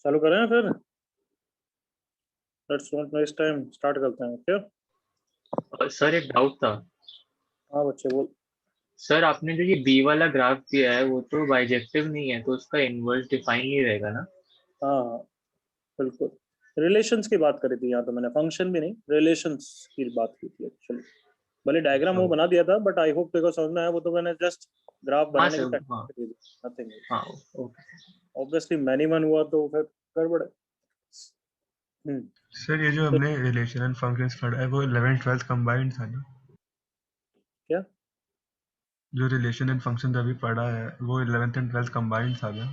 चालू करें फिर। Let's don't waste time, start करते हैं क्या। सर एक डाउट था। हाँ बच्चे बोल। सर आपने जो ये बी वाला ग्राफ दिया है वो तो बाइजेक्टिव नहीं है, तो उसका इनवर्स डिफाइन नहीं रहेगा ना? हाँ हाँ बिल्कुल। रिलेशंस की बात करी थी यहाँ, तो मैंने फंक्शन भी नहीं, रिलेशंस की बात की थी एक्चुअली। भले डायग्राम वो बना दिया था, बट आई होप देखो समझ में आया। वो तो मैंने जस्ट ग्राफ हाँ बनाने की सर, हाँ प्रैक्टिस, नथिंग हाँ, ओके। ऑब्वियसली मैनी वन हुआ तो फिर गड़बड़ है। सर ये जो हमने रिलेशन एंड फंक्शंस पढ़ा है वो 11th 12th कंबाइंड था ना? क्या जो रिलेशन एंड फंक्शन अभी पढ़ा है वो 11th एंड 12th कंबाइंड था ना?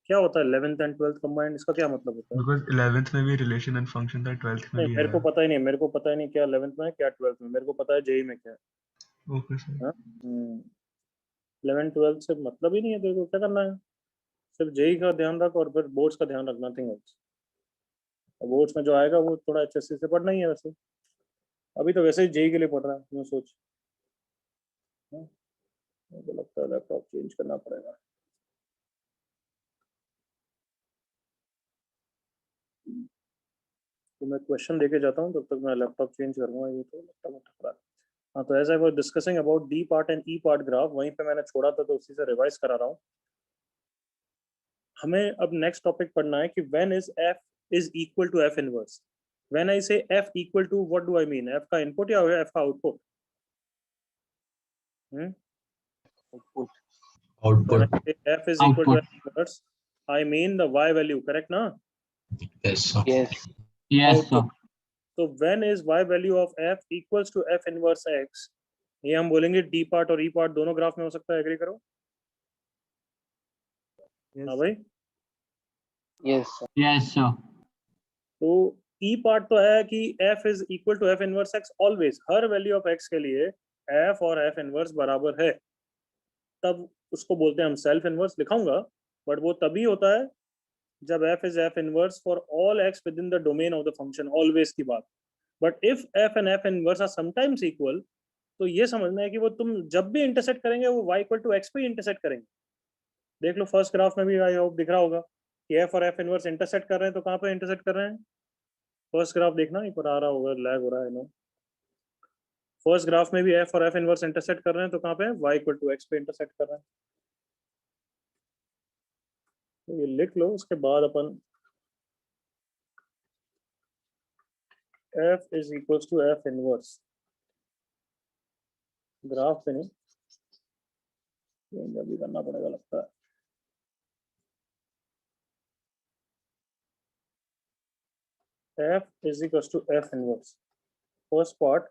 क्या होता है 11th एंड 12th कंबाइंड, इसका क्या मतलब होता है? बिकॉज 11th में भी रिलेशन एंड फंक्शन था, 12th में नहीं भी मेरे है। को पता ही नहीं, मेरे को पता ही नहीं क्या 11th में है क्या 12th में, मेरे को पता है जेई में क्या है। Okay sir. हाँ 11th 12th से मतलब ही नहीं है, तेरे को क्या करना है। सिर्फ जेई का ध्यान रख और फिर बोर्ड्स का ध्यान रखना, नथिंग एल्स। बोर्ड्स में जो आएगा वो थोड़ा एचएससी से पढ़ना ही है वैसे। अभी तो वैसे ही जेई के लिए पढ़ रहा है, मैं सोच। हाँ, मेरे को लगता है लैपटॉप चेंज करना पड़ेगा। तो मैं क्वेश्चन लेके जाता हूँ, तब तक मैं लैपटॉप चेंज करूंगा। ये तो लैपटॉप टकरा है। हाँ तो as I was discussing about D part and E part graph, वहीं पे मैंने छोड़ा था तो उसी से रिवाइज करा रहा हूँ। हमें अब नेक्स्ट टॉपिक पढ़ना है कि when is f is equal to f inverse. When I say f equal to, what do I mean? F का इनपुट या एफ का output? When I Output. say f is equal to Output. f inverse, I mean the y value, correct na? Yes, sir. Yes. Yes, sir. Output. So when is y value of f equals to f inverse x? ये हम बोलेंगे d part और e part दोनों graph में हो सकता है, agree करो। हाँ भाई। Yes, sir. Yes, sir. तो e पार्ट तो है कि f is equal to f inverse x always, हर वैल्यू ऑफ x के लिए f और f इनवर्स बराबर है, तब उसको बोलते हैं हम सेल्फ इनवर्स। लिखाऊंगा, बट वो तभी होता है जब f is f inverse for all x with in the domain of the function, always की बात। But if f and f inverse are sometimes equal, तो ये समझना है कि वो तुम जब भी इंटरसेक्ट करेंगे वो y इक्वल टू x पे इंटरसेक्ट करेंगे। देख लो फर्स्ट ग्राफ में भी आई होप दिख रहा होगा कि f और f इनवर्स इंटरसेक्ट कर रहे हैं, तो कहाँ पे इंटरसेक्ट कर रहे हैं? फर्स्ट ग्राफ देखना, एक बार आ रहा होगा, लैग हो रहा है ना। फर्स्ट ग्राफ में भी f और f इनवर्स इंटरसेक्ट कर रहे हैं, तो कहाँ पे y इक्वल टू x पे इंटरसेक्ट कर रहे हैं। तो ये लिख लो, उसके बाद अपन f is equal to f inverse, graph पे नहीं, अभी करना पड़ेगा लगता है। f is equals to f inverse, first part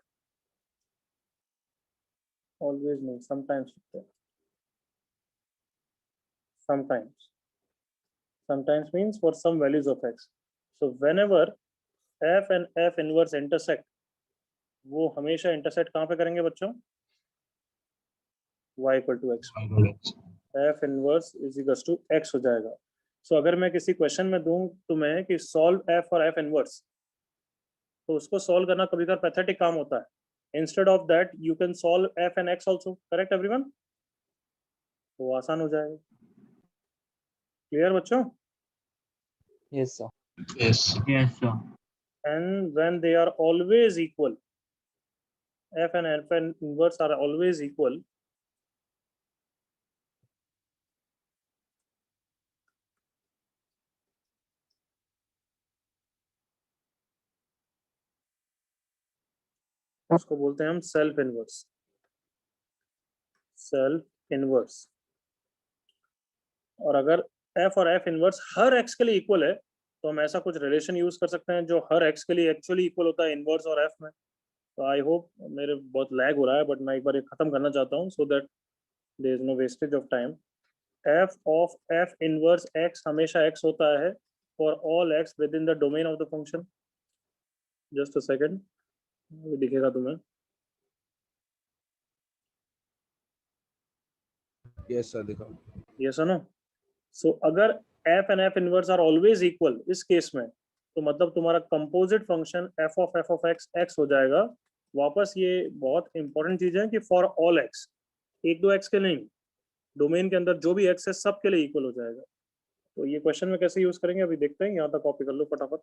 always नहीं, sometimes sometimes means for some values of x, so whenever f and f inverse intersect, वो हमेशा इंटरसेक्ट कहाँ पे करेंगे बच्चों? y equal to x, f inverse is equal to x हो जाएगा। सो अगर मैं किसी क्वेश्चन में दूं तुम्हें कि सॉल्व f और f इनवर्स, तो उसको सॉल्व करना कभी कभार पैथेटिक काम होता है। Instead of that you can solve f and x also, correct everyone? तो आसान हो जाएगा। क्लियर बच्चों? Yes, sir. Yes. Yes, sir. And when they are always equal, f and f inverse are always equal, उसको बोलते हैं हम self inverse. Self inverse. और अगर f और f इनवर्स हर x के लिए इक्वल है, तो हम ऐसा कुछ रिलेशन यूज कर सकते हैं जो हर x के लिए एक्चुअली इक्वल होता है इनवर्स और f में। तो आई होप, मेरे बहुत लैग हो रहा है, बट मैं एक बार ये खत्म करना चाहता हूँ so that there is no wastage of time. f of f inverse x हमेशा x होता है for all x with in the domain of the function. Just a second, ये दिखेगा तुम्हें। यस सर, दिखाओ। यस और नो? सो अगर f and f inverse are always equal इस केस में, तो मतलब तुम्हारा composite function f of x x हो जाएगा। वापस ये बहुत इंपॉर्टेंट चीज है कि फॉर ऑल x, एक दो x के नहीं, डोमेन के अंदर जो भी x है सब के लिए इक्वल हो जाएगा। तो ये क्वेश्चन में कैसे यूज करेंगे अभी देखते हैं, यहाँ तक कॉपी कर लो फटाफट।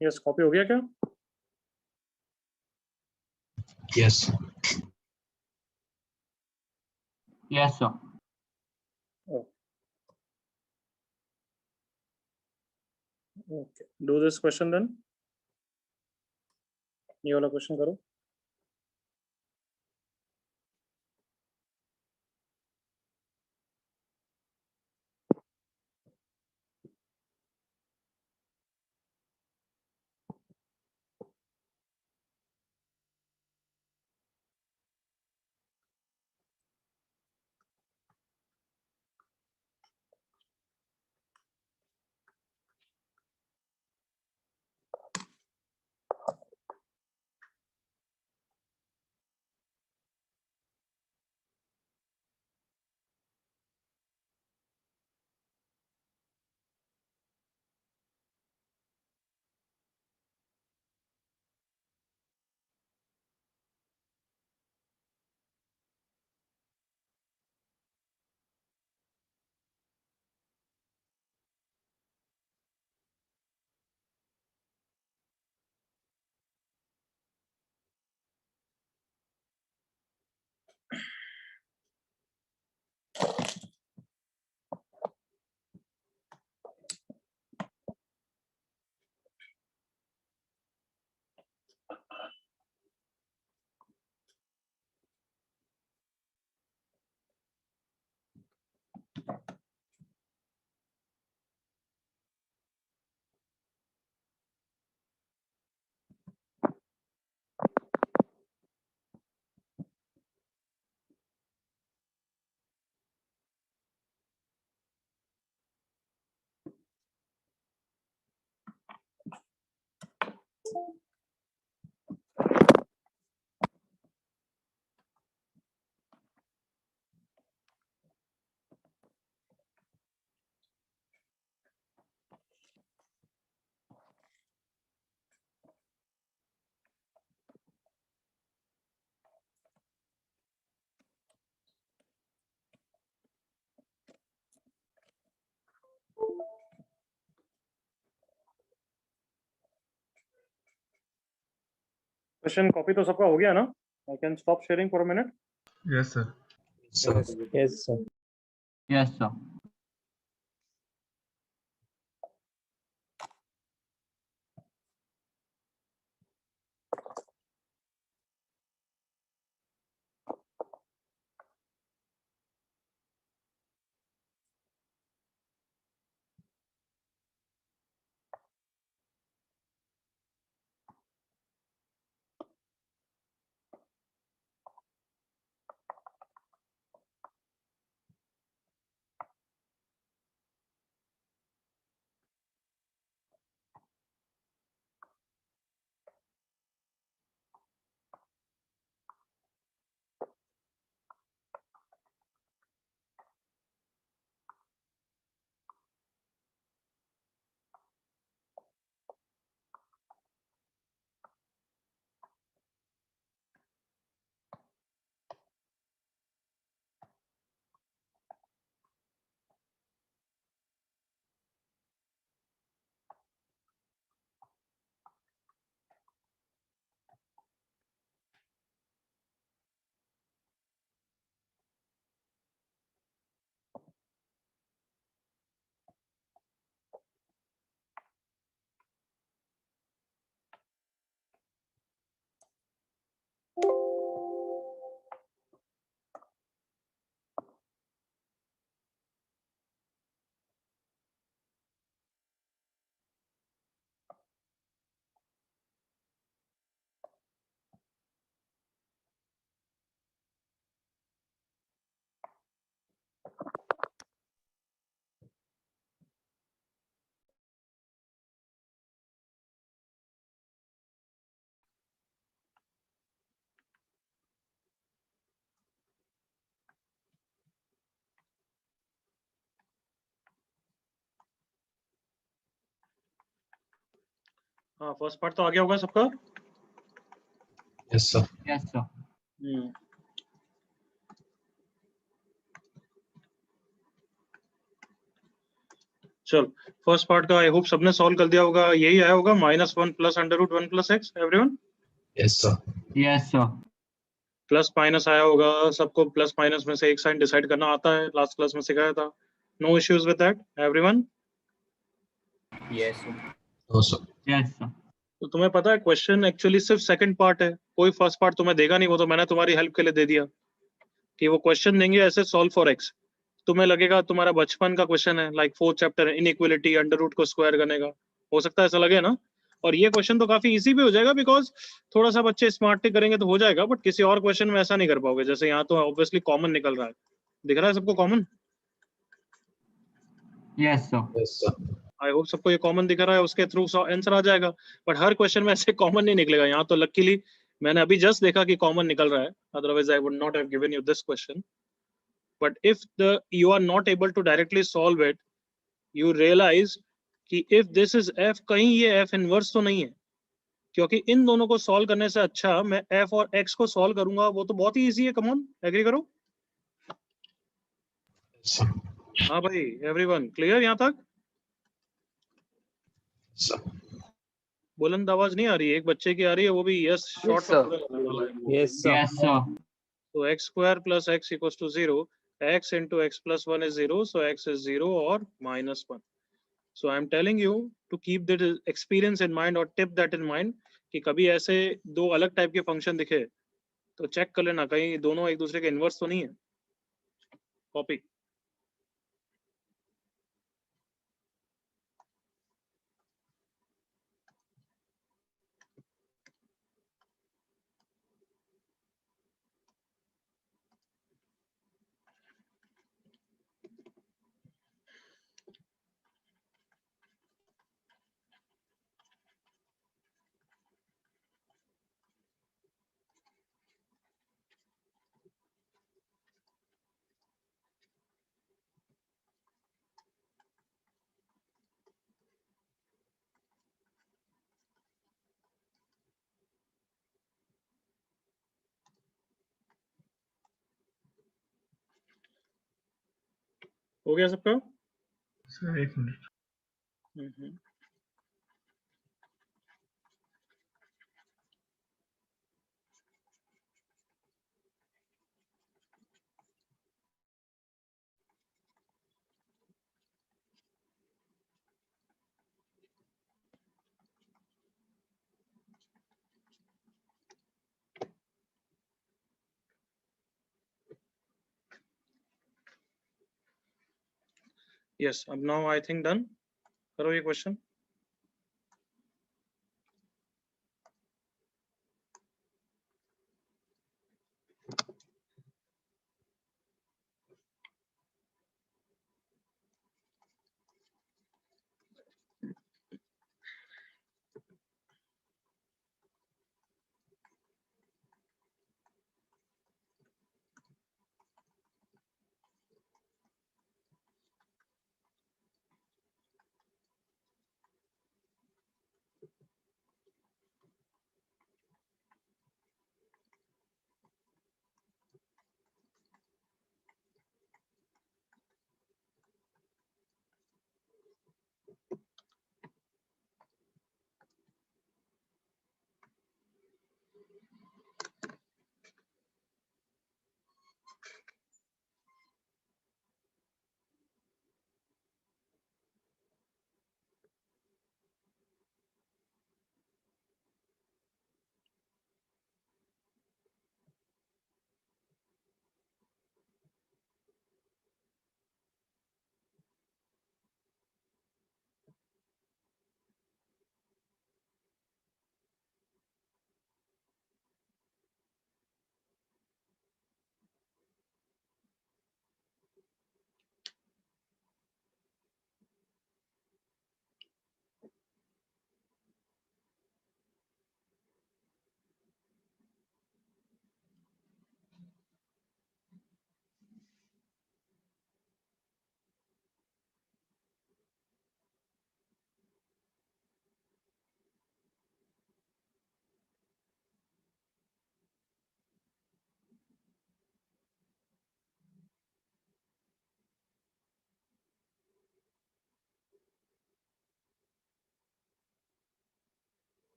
यस, कॉपी हो गया क्या? Yes. Yes, sir. Okay, do this question then. ये वाला क्वेश्चन करो। क्वेश्चन कॉपी तो सबका हो गया ना? I can stop sharing for a minute. Yes sir. Yes sir. Yes, sir. हाँ फर्स्ट पार्ट तो आ गया होगा सबका. Yes, sir. Yes, sir. चल फर्स्ट पार्ट का आई होप सबने सॉल्व कर दिया होगा. यही आया होगा -1 plus √1 plus x. Everyone Yes, sir. Yes, sir. Plus minus आया होगा. सबको प्लस माइनस में से एक साइन डिसाइड करना आता है. लास्ट क्लास में सिखाया था. No issues with that everyone. Yes sir. No, sir. Yes, sir. तो तुम्हें पता है क्वेश्चन एक्चुअली सिर्फ सेकंड पार्ट है. कोई फर्स्ट पार्ट तुम्हें देगा नहीं. वो तो मैंने तुम्हारी हेल्प के लिए दे दिया कि वो क्वेश्चन देंगे ऐसे सॉल्व फॉर एक्स. तुम्हें लगेगा तुम्हारा बचपन का क्वेश्चन है, like 4th chapter inequality, under root को स्क्वायर करने का. हो सकता है ऐसा लगे ना. और ये क्वेश्चन तो काफी इजी भी हो जाएगा बिकॉज थोड़ा सा बच्चे स्मार्टली करेंगे तो हो जाएगा. बट किसी और क्वेश्चन में ऐसा नहीं कर पाओगे. जैसे यहाँ तो ऑब्वियसली कॉमन निकल रहा है. दिख रहा है सबको common. Yes, sir. Yes, sir. I hope सबको ये कॉमन दिख रहा है. उसके थ्रू आंसर आ जाएगा. बट हर क्वेश्चन में ऐसे कॉमन नहीं निकलेगा. यहाँ तो लकीली मैंने अभी जस्ट देखा कि कॉमन निकल रहा है. Otherwise I would not have given you this question. But if you are not able to directly solve it, you realize कि if this is f, कहीं ये f इनवर्स तो नहीं है. क्योंकि इन दोनों को सॉल्व करने से अच्छा मैं f और x को सॉल्व करूंगा. वो तो बहुत ही इजी है. कम ऑन, एग्री करो. Yes, sir. हाँ भाई एवरीवन क्लियर यहाँ तक. Yes, sir. बुलंद आवाज नहीं आ रही है. एक बच्चे की आ रही है, वो भी यस शॉर्ट sir. में. Yes sir. Yes, sir. So x square plus x equals to 0. X into x plus 1 is 0. So x is 0 or -1. So I am telling you to keep that experience in mind or tip that in mind कि कभी ऐसे दो अलग type के function दिखे तो check कर लेना कहीं दोनों एक दूसरे के इनवर्स तो नहीं है. कॉपी. हो गया सबका. सर एक मिनट. हम्म. Yes, अब now I think done. करो ये क्वेश्चन.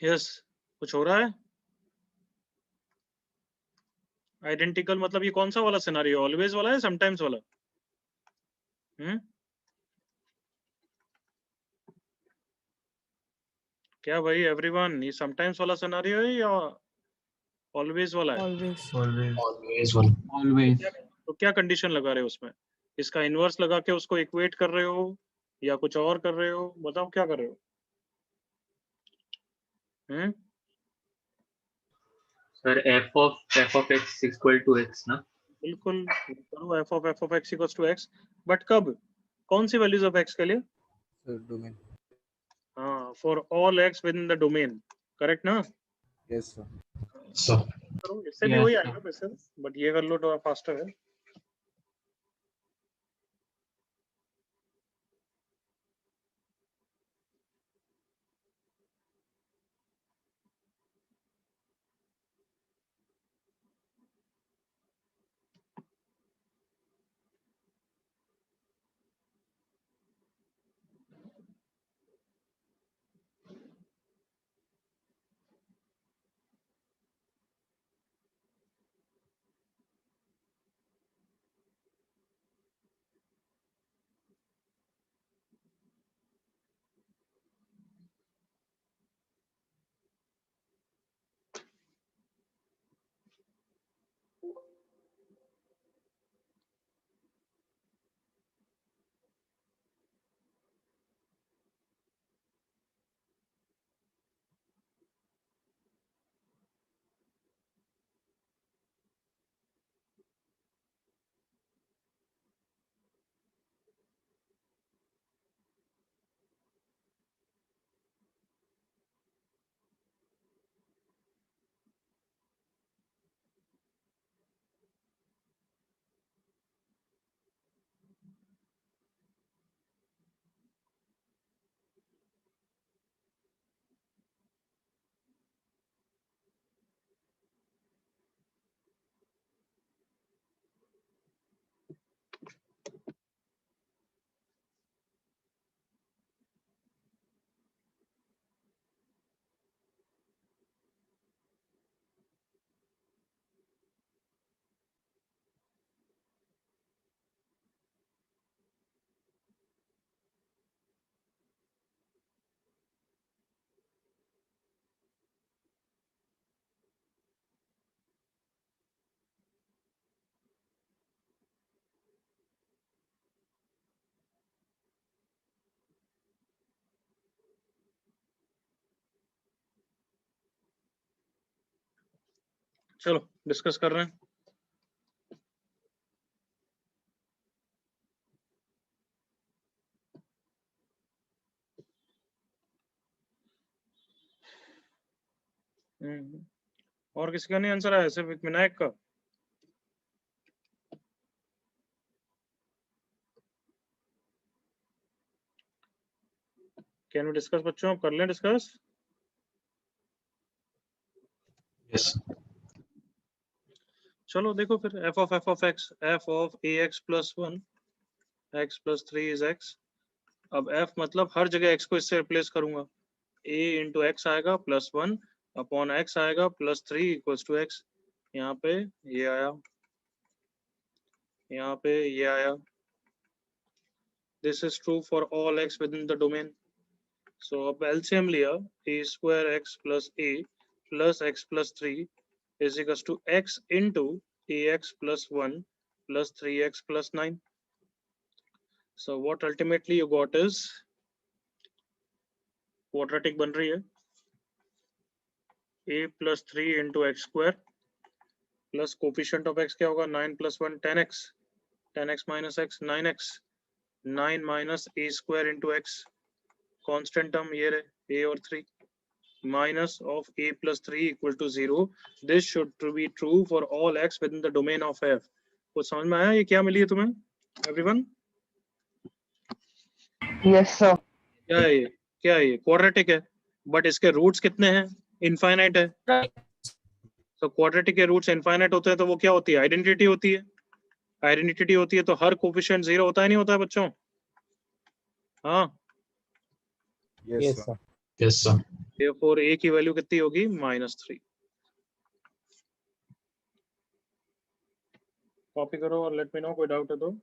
यस, कुछ हो रहा है? आइडेंटिकल मतलब ये कौन सा वाला सिनारियो, ऑलवेज वाला है समटाइम्स वाला? क्या भाई एवरीवन, ये समटाइम्स वाला सिनारियो है या ऑलवेज वाला है? Always always Always. तो क्या कंडीशन लगा रहे हो उसमें? इसका इनवर्स लगा के उसको इक्वेट कर रहे हो या कुछ और कर रहे हो? बताओ क्या कर रहे हो? Sir f of x equal to x ना? बिल्कुल करो, f of x equals to x, but कब, कौन सी वैल्यूज ऑफ x के लिए? डोमेन। हाँ, for all x with in the domain, correct ना? Yes sir. सर करो, इससे भी Yes, वही sir. आएगा वैसे, बट ये कर लो तो फास्टर है। चलो डिस्कस कर रहे हैं। और किसी का नहीं आंसर आया, सिर्फ विनायक का? कैन वी डिस्कस बच्चों, कर लें डिस्कस? यस चलो देखो फिर, f of x, f of ax plus 1, x plus 3 is x। अब f मतलब हर जगह x को इससे रिप्लेस करूंगा, a इंटू एक्स आएगा प्लस 1 अपॉन x आएगा प्लस 3 इक्वल्स टू x। यहाँ पे ये आया, यहाँ पे ये आया। This is true for all x with in the domain. So अब एलसीएम लिया, a square x plus a plus x plus 3 is equals to x into ax plus 1 plus 3x plus 9. So what ultimately you got is quadratic बन रही है, a plus 3 into x square plus coefficient of x क्या होगा, 9 plus 1 10x, 10x minus x 9x, 9 minus a square into x, constant term ये रहे a और 3, minus of a plus 3 equal to 0. This should be true for all x within the domain of f. कुछ समझ में आया? ये क्या मिली है तुम्हें everyone? Yes sir. क्या है ये, क्या है ये? क्वाड्रेटिक है, बट इसके रूट्स कितने हैं? इनफाइनाइट है। तो क्वाड्रेटिक के रूट्स इनफाइनाइट होते हैं तो वो क्या होती है? आइडेंटिटी होती है। आइडेंटिटी होती है तो हर कोफिशिएंट 0 होता है, नहीं होता है बच्चों? हाँ yes sir. Yes sir therefore a की वैल्यू कितनी होगी -3। कॉपी करो और लेट मी नो कोई डाउट है तो।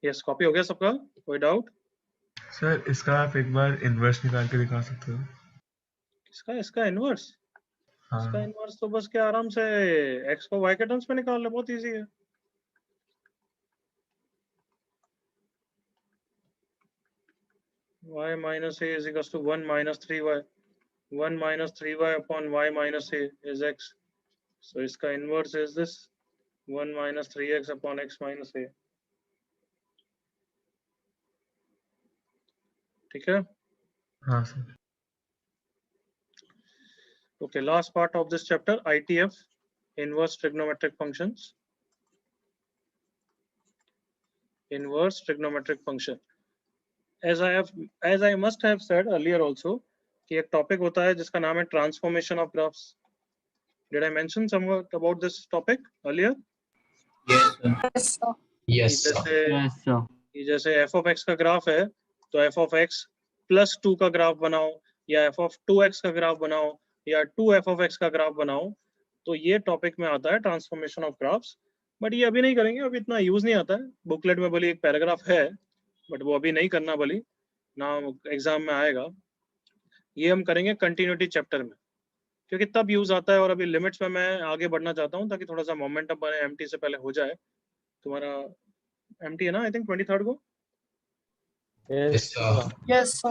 यस कॉपी हो गया सबका, कोई डाउट? सर इसका आप एक बार इन्वर्स निकाल के दिखा सकते हो? इसका इनवर्स? हाँ इसका इनवर्स तो बस क्या आराम से x को y के टर्म्स में निकाल ले, बहुत इजी है। y minus a is equals to 1 minus 3y. 1 minus 3y upon y minus a is x. So इसका inverse is this 1 minus 3x upon x minus a. ठीक है? हाँ sir. Okay, last part of this chapter, ITF, inverse trigonometric functions. Inverse trigonometric function. As I must have said earlier also, कि एक topic होता है जिसका नाम है transformation of graphs. Did I mention somewhat about this topic earlier? Yes, sir. Yes, sir. Yes, sir. जैसे f of x का graph है तो f of x plus 2 का ग्राफ बनाओ, या f of 2x का ग्राफ बनाओ, या 2f of x का ग्राफ बनाओ, तो ये टॉपिक में आता है ट्रांसफॉर्मेशन ऑफ ग्राफ्स। बट ये अभी नहीं करेंगे, अभी इतना यूज नहीं आता है। बुकलेट में भले एक पैराग्राफ है बट वो अभी नहीं करना, भली ना एग्जाम में आएगा। ये हम करेंगे कंटिन्यूटी चैप्टर में, क्योंकि तब यूज आता है। और अभी लिमिट्स में मैं आगे बढ़ना चाहता हूँ ताकि थोड़ा सा मोमेंटम बने, एमटी से पहले हो जाए। तुम्हारा एमटी है ना, आई थिंक 23rd को। Yes, sir. Yes, sir.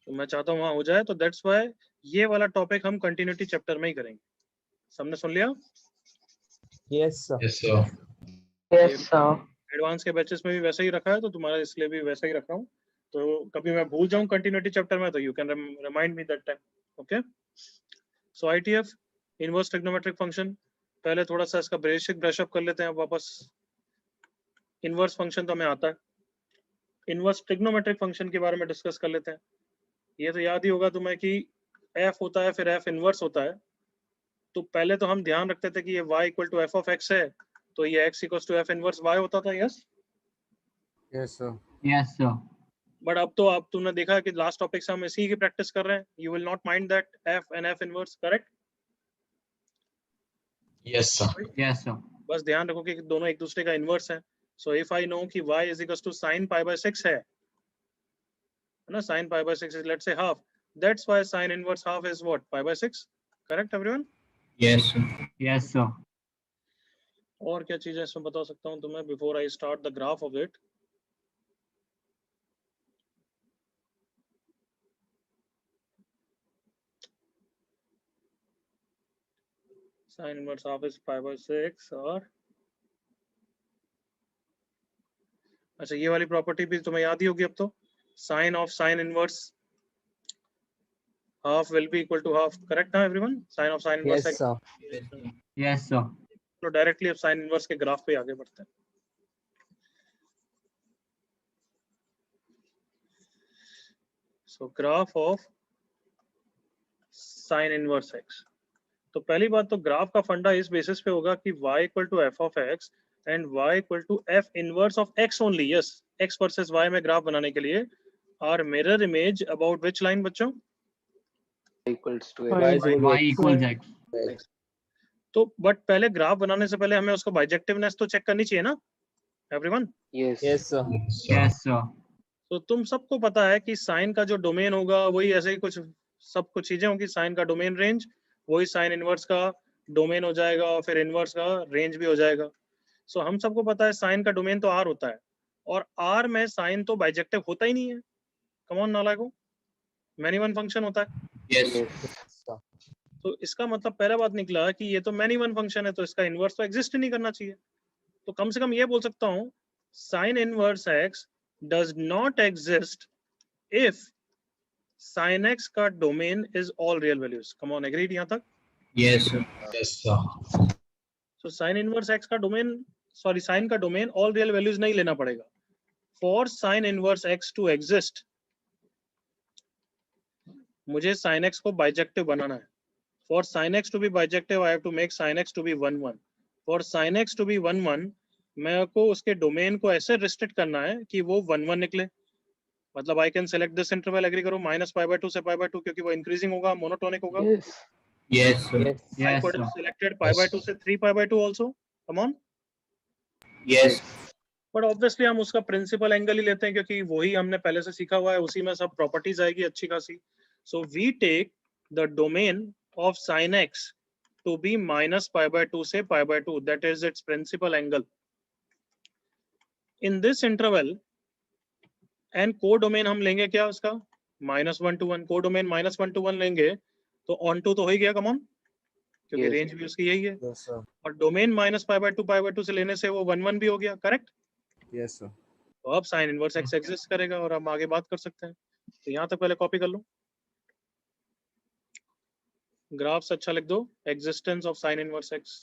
तो मैं चाहता हूँ वहां हो जाए, तो दैट्स व्हाई ये वाला टॉपिक हम कंटिन्यूटी चैप्टर में ही करेंगे। सबने सुन लिया? Yes, sir. Yes, sir. Yes, sir. Advance के बैचेस में भी वैसा ही रखा है, तो तुम्हारा इसलिए भी वैसा ही रखा हूँ। तो कभी मैं भूल जाऊं कंटिन्यूटी चैप्टर में तो you can remind me that time. Okay, so ITF, inverse trigonometric function. पहले थोड़ा सा इसका बेसिक ब्रश अप कर लेते हैं वापस। इनवर्स फंक्शन तो हमें आता है, इनवर्स ट्रिग्नोमेट्रिक फंक्शन के बारे में डिस्कस कर लेते हैं। ये तो याद ही होगा तुम्हें कि f होता है फिर f इनवर्स होता है। तो पहले तो हम ध्यान रखते थे कि ये y equal to f of x है, तो ये x equal to f inverse y होता था। Yes Yes, sir. Yes, sir. But अब तो अब तुमने देखा कि लास्ट टॉपिक से हम इसी की प्रैक्टिस कर रहे हैं। You will not mind that f and f inverse, correct? Yes, sir. Yes, sir. बस ध्यान रखो कि दोनों एक दूसरे का इनवर्स है। सो इफ आई नो कि y is equal to sin pi by 6 है ना, sin pi by 6 is let's say half, that's why sin inverse half is what, pi by 6, correct everyone? Yes, sir. Yes, sir. और क्या चीजें इसमें बता सकता हूँ तुम्हें before I start the graph of it? sin inverse half is pi by 6। और अच्छा, ये वाली प्रॉपर्टी भी तुम्हें याद ही होगी अब तो, sin of sin inverse half will be equal to half, correct ना everyone? sin of sin inverse Yes, sir. Yes, sir. तो डायरेक्टली अब sin inverse के ग्राफ पे आगे बढ़ते हैं। so graph of sin inverse x। तो पहली बात तो ग्राफ का फंडा इस बेसिस पे होगा कि y equal to f of x and y equal to f inverse of x only. Yes, x versus y में ग्राफ बनाने के लिए are mirror image about which line बच्चों? Equals to Y x. equals X. तो but पहले graph बनाने से पहले हमें उसको बाइजेक्टिवनेस तो चेक करनी चाहिए ना everyone? Yes, sir. Yes, sir. तो तुम सबको पता है कि साइन का जो डोमेन होगा वही ऐसे ही कुछ सब कुछ चीजें होंगी। साइन का डोमेन रेंज वही साइन इनवर्स का डोमेन हो जाएगा और फिर इनवर्स का रेंज भी हो जाएगा। सो हम सबको पता है साइन का डोमेन तो आर होता है, और आर में साइन तो बाइजेक्टिव होता ही नहीं है। कम ऑन नालायको, मैनी वन फंक्शन होता है। Yes. Sir. तो इसका मतलब पहला बात निकला कि ये तो मैनी वन फंक्शन है, तो इसका इनवर्स तो एग्जिस्ट ही नहीं करना चाहिए। तो कम से कम ये बोल सकता हूँ sign inverse x does not exist if sin x का domain is all real values. Come on, agreed यहाँ तक? Yes, sir. Yes, sir. So sin inverse x का डोमेन, सॉरी sin का डोमेन ऑल रियल वैल्यूज नहीं लेना पड़ेगा. For sin inverse x to exist, मुझे sin x को bijective बनाना है. For sin x to be bijective, I have to make sin x to be 1 1. For sin x to be 1 1, मैं को उसके domain को ऐसे रिस्ट्रिक्ट करना है कि वो 1 1 निकले. मतलब I can select this interval, agree करो, -π/2 से π/2, क्योंकि वो इंक्रीजिंग होगा, मोनोटोनिक होगा. Yes. Yes, sir. Yes. I Yes, could have sir. selected π/2 से 3π/2 also. Come on. Yes. But obviously हम उसका प्रिंसिपल एंगल ही लेते हैं, क्योंकि वही हमने पहले से सीखा हुआ है, उसी में सब प्रॉपर्टीज आएगी अच्छी खासी. So we take the domain of sin x to be -π/2 से π/2. that is its principal angle. in this interval, and codomain हम लेंगे क्या उसका, -1 to 1. कोडोमेन -1 to 1 लेंगे तो ऑन टू तो हो ही गया, कम ऑन, क्योंकि Yes. रेंज भी उसकी यही है. Yes, sir. और डोमेन -π/2 से लेने से वो 1 1 भी हो गया, करेक्ट. Yes, sir. तो अब sin इनवर्स x एग्जिस्ट करेगा और हम आगे बात कर सकते हैं. तो यहाँ तक पहले कॉपी कर लो. ग्राफ्स अच्छा लिख दो, existence of sin inverse x.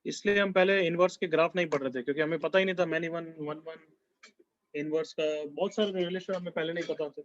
इसलिए हम पहले इनवर्स के ग्राफ नहीं पढ़ रहे थे, क्योंकि हमें पता ही नहीं था many one one one inverse का बहुत सारे रिलेशन हमें पहले नहीं पता थे.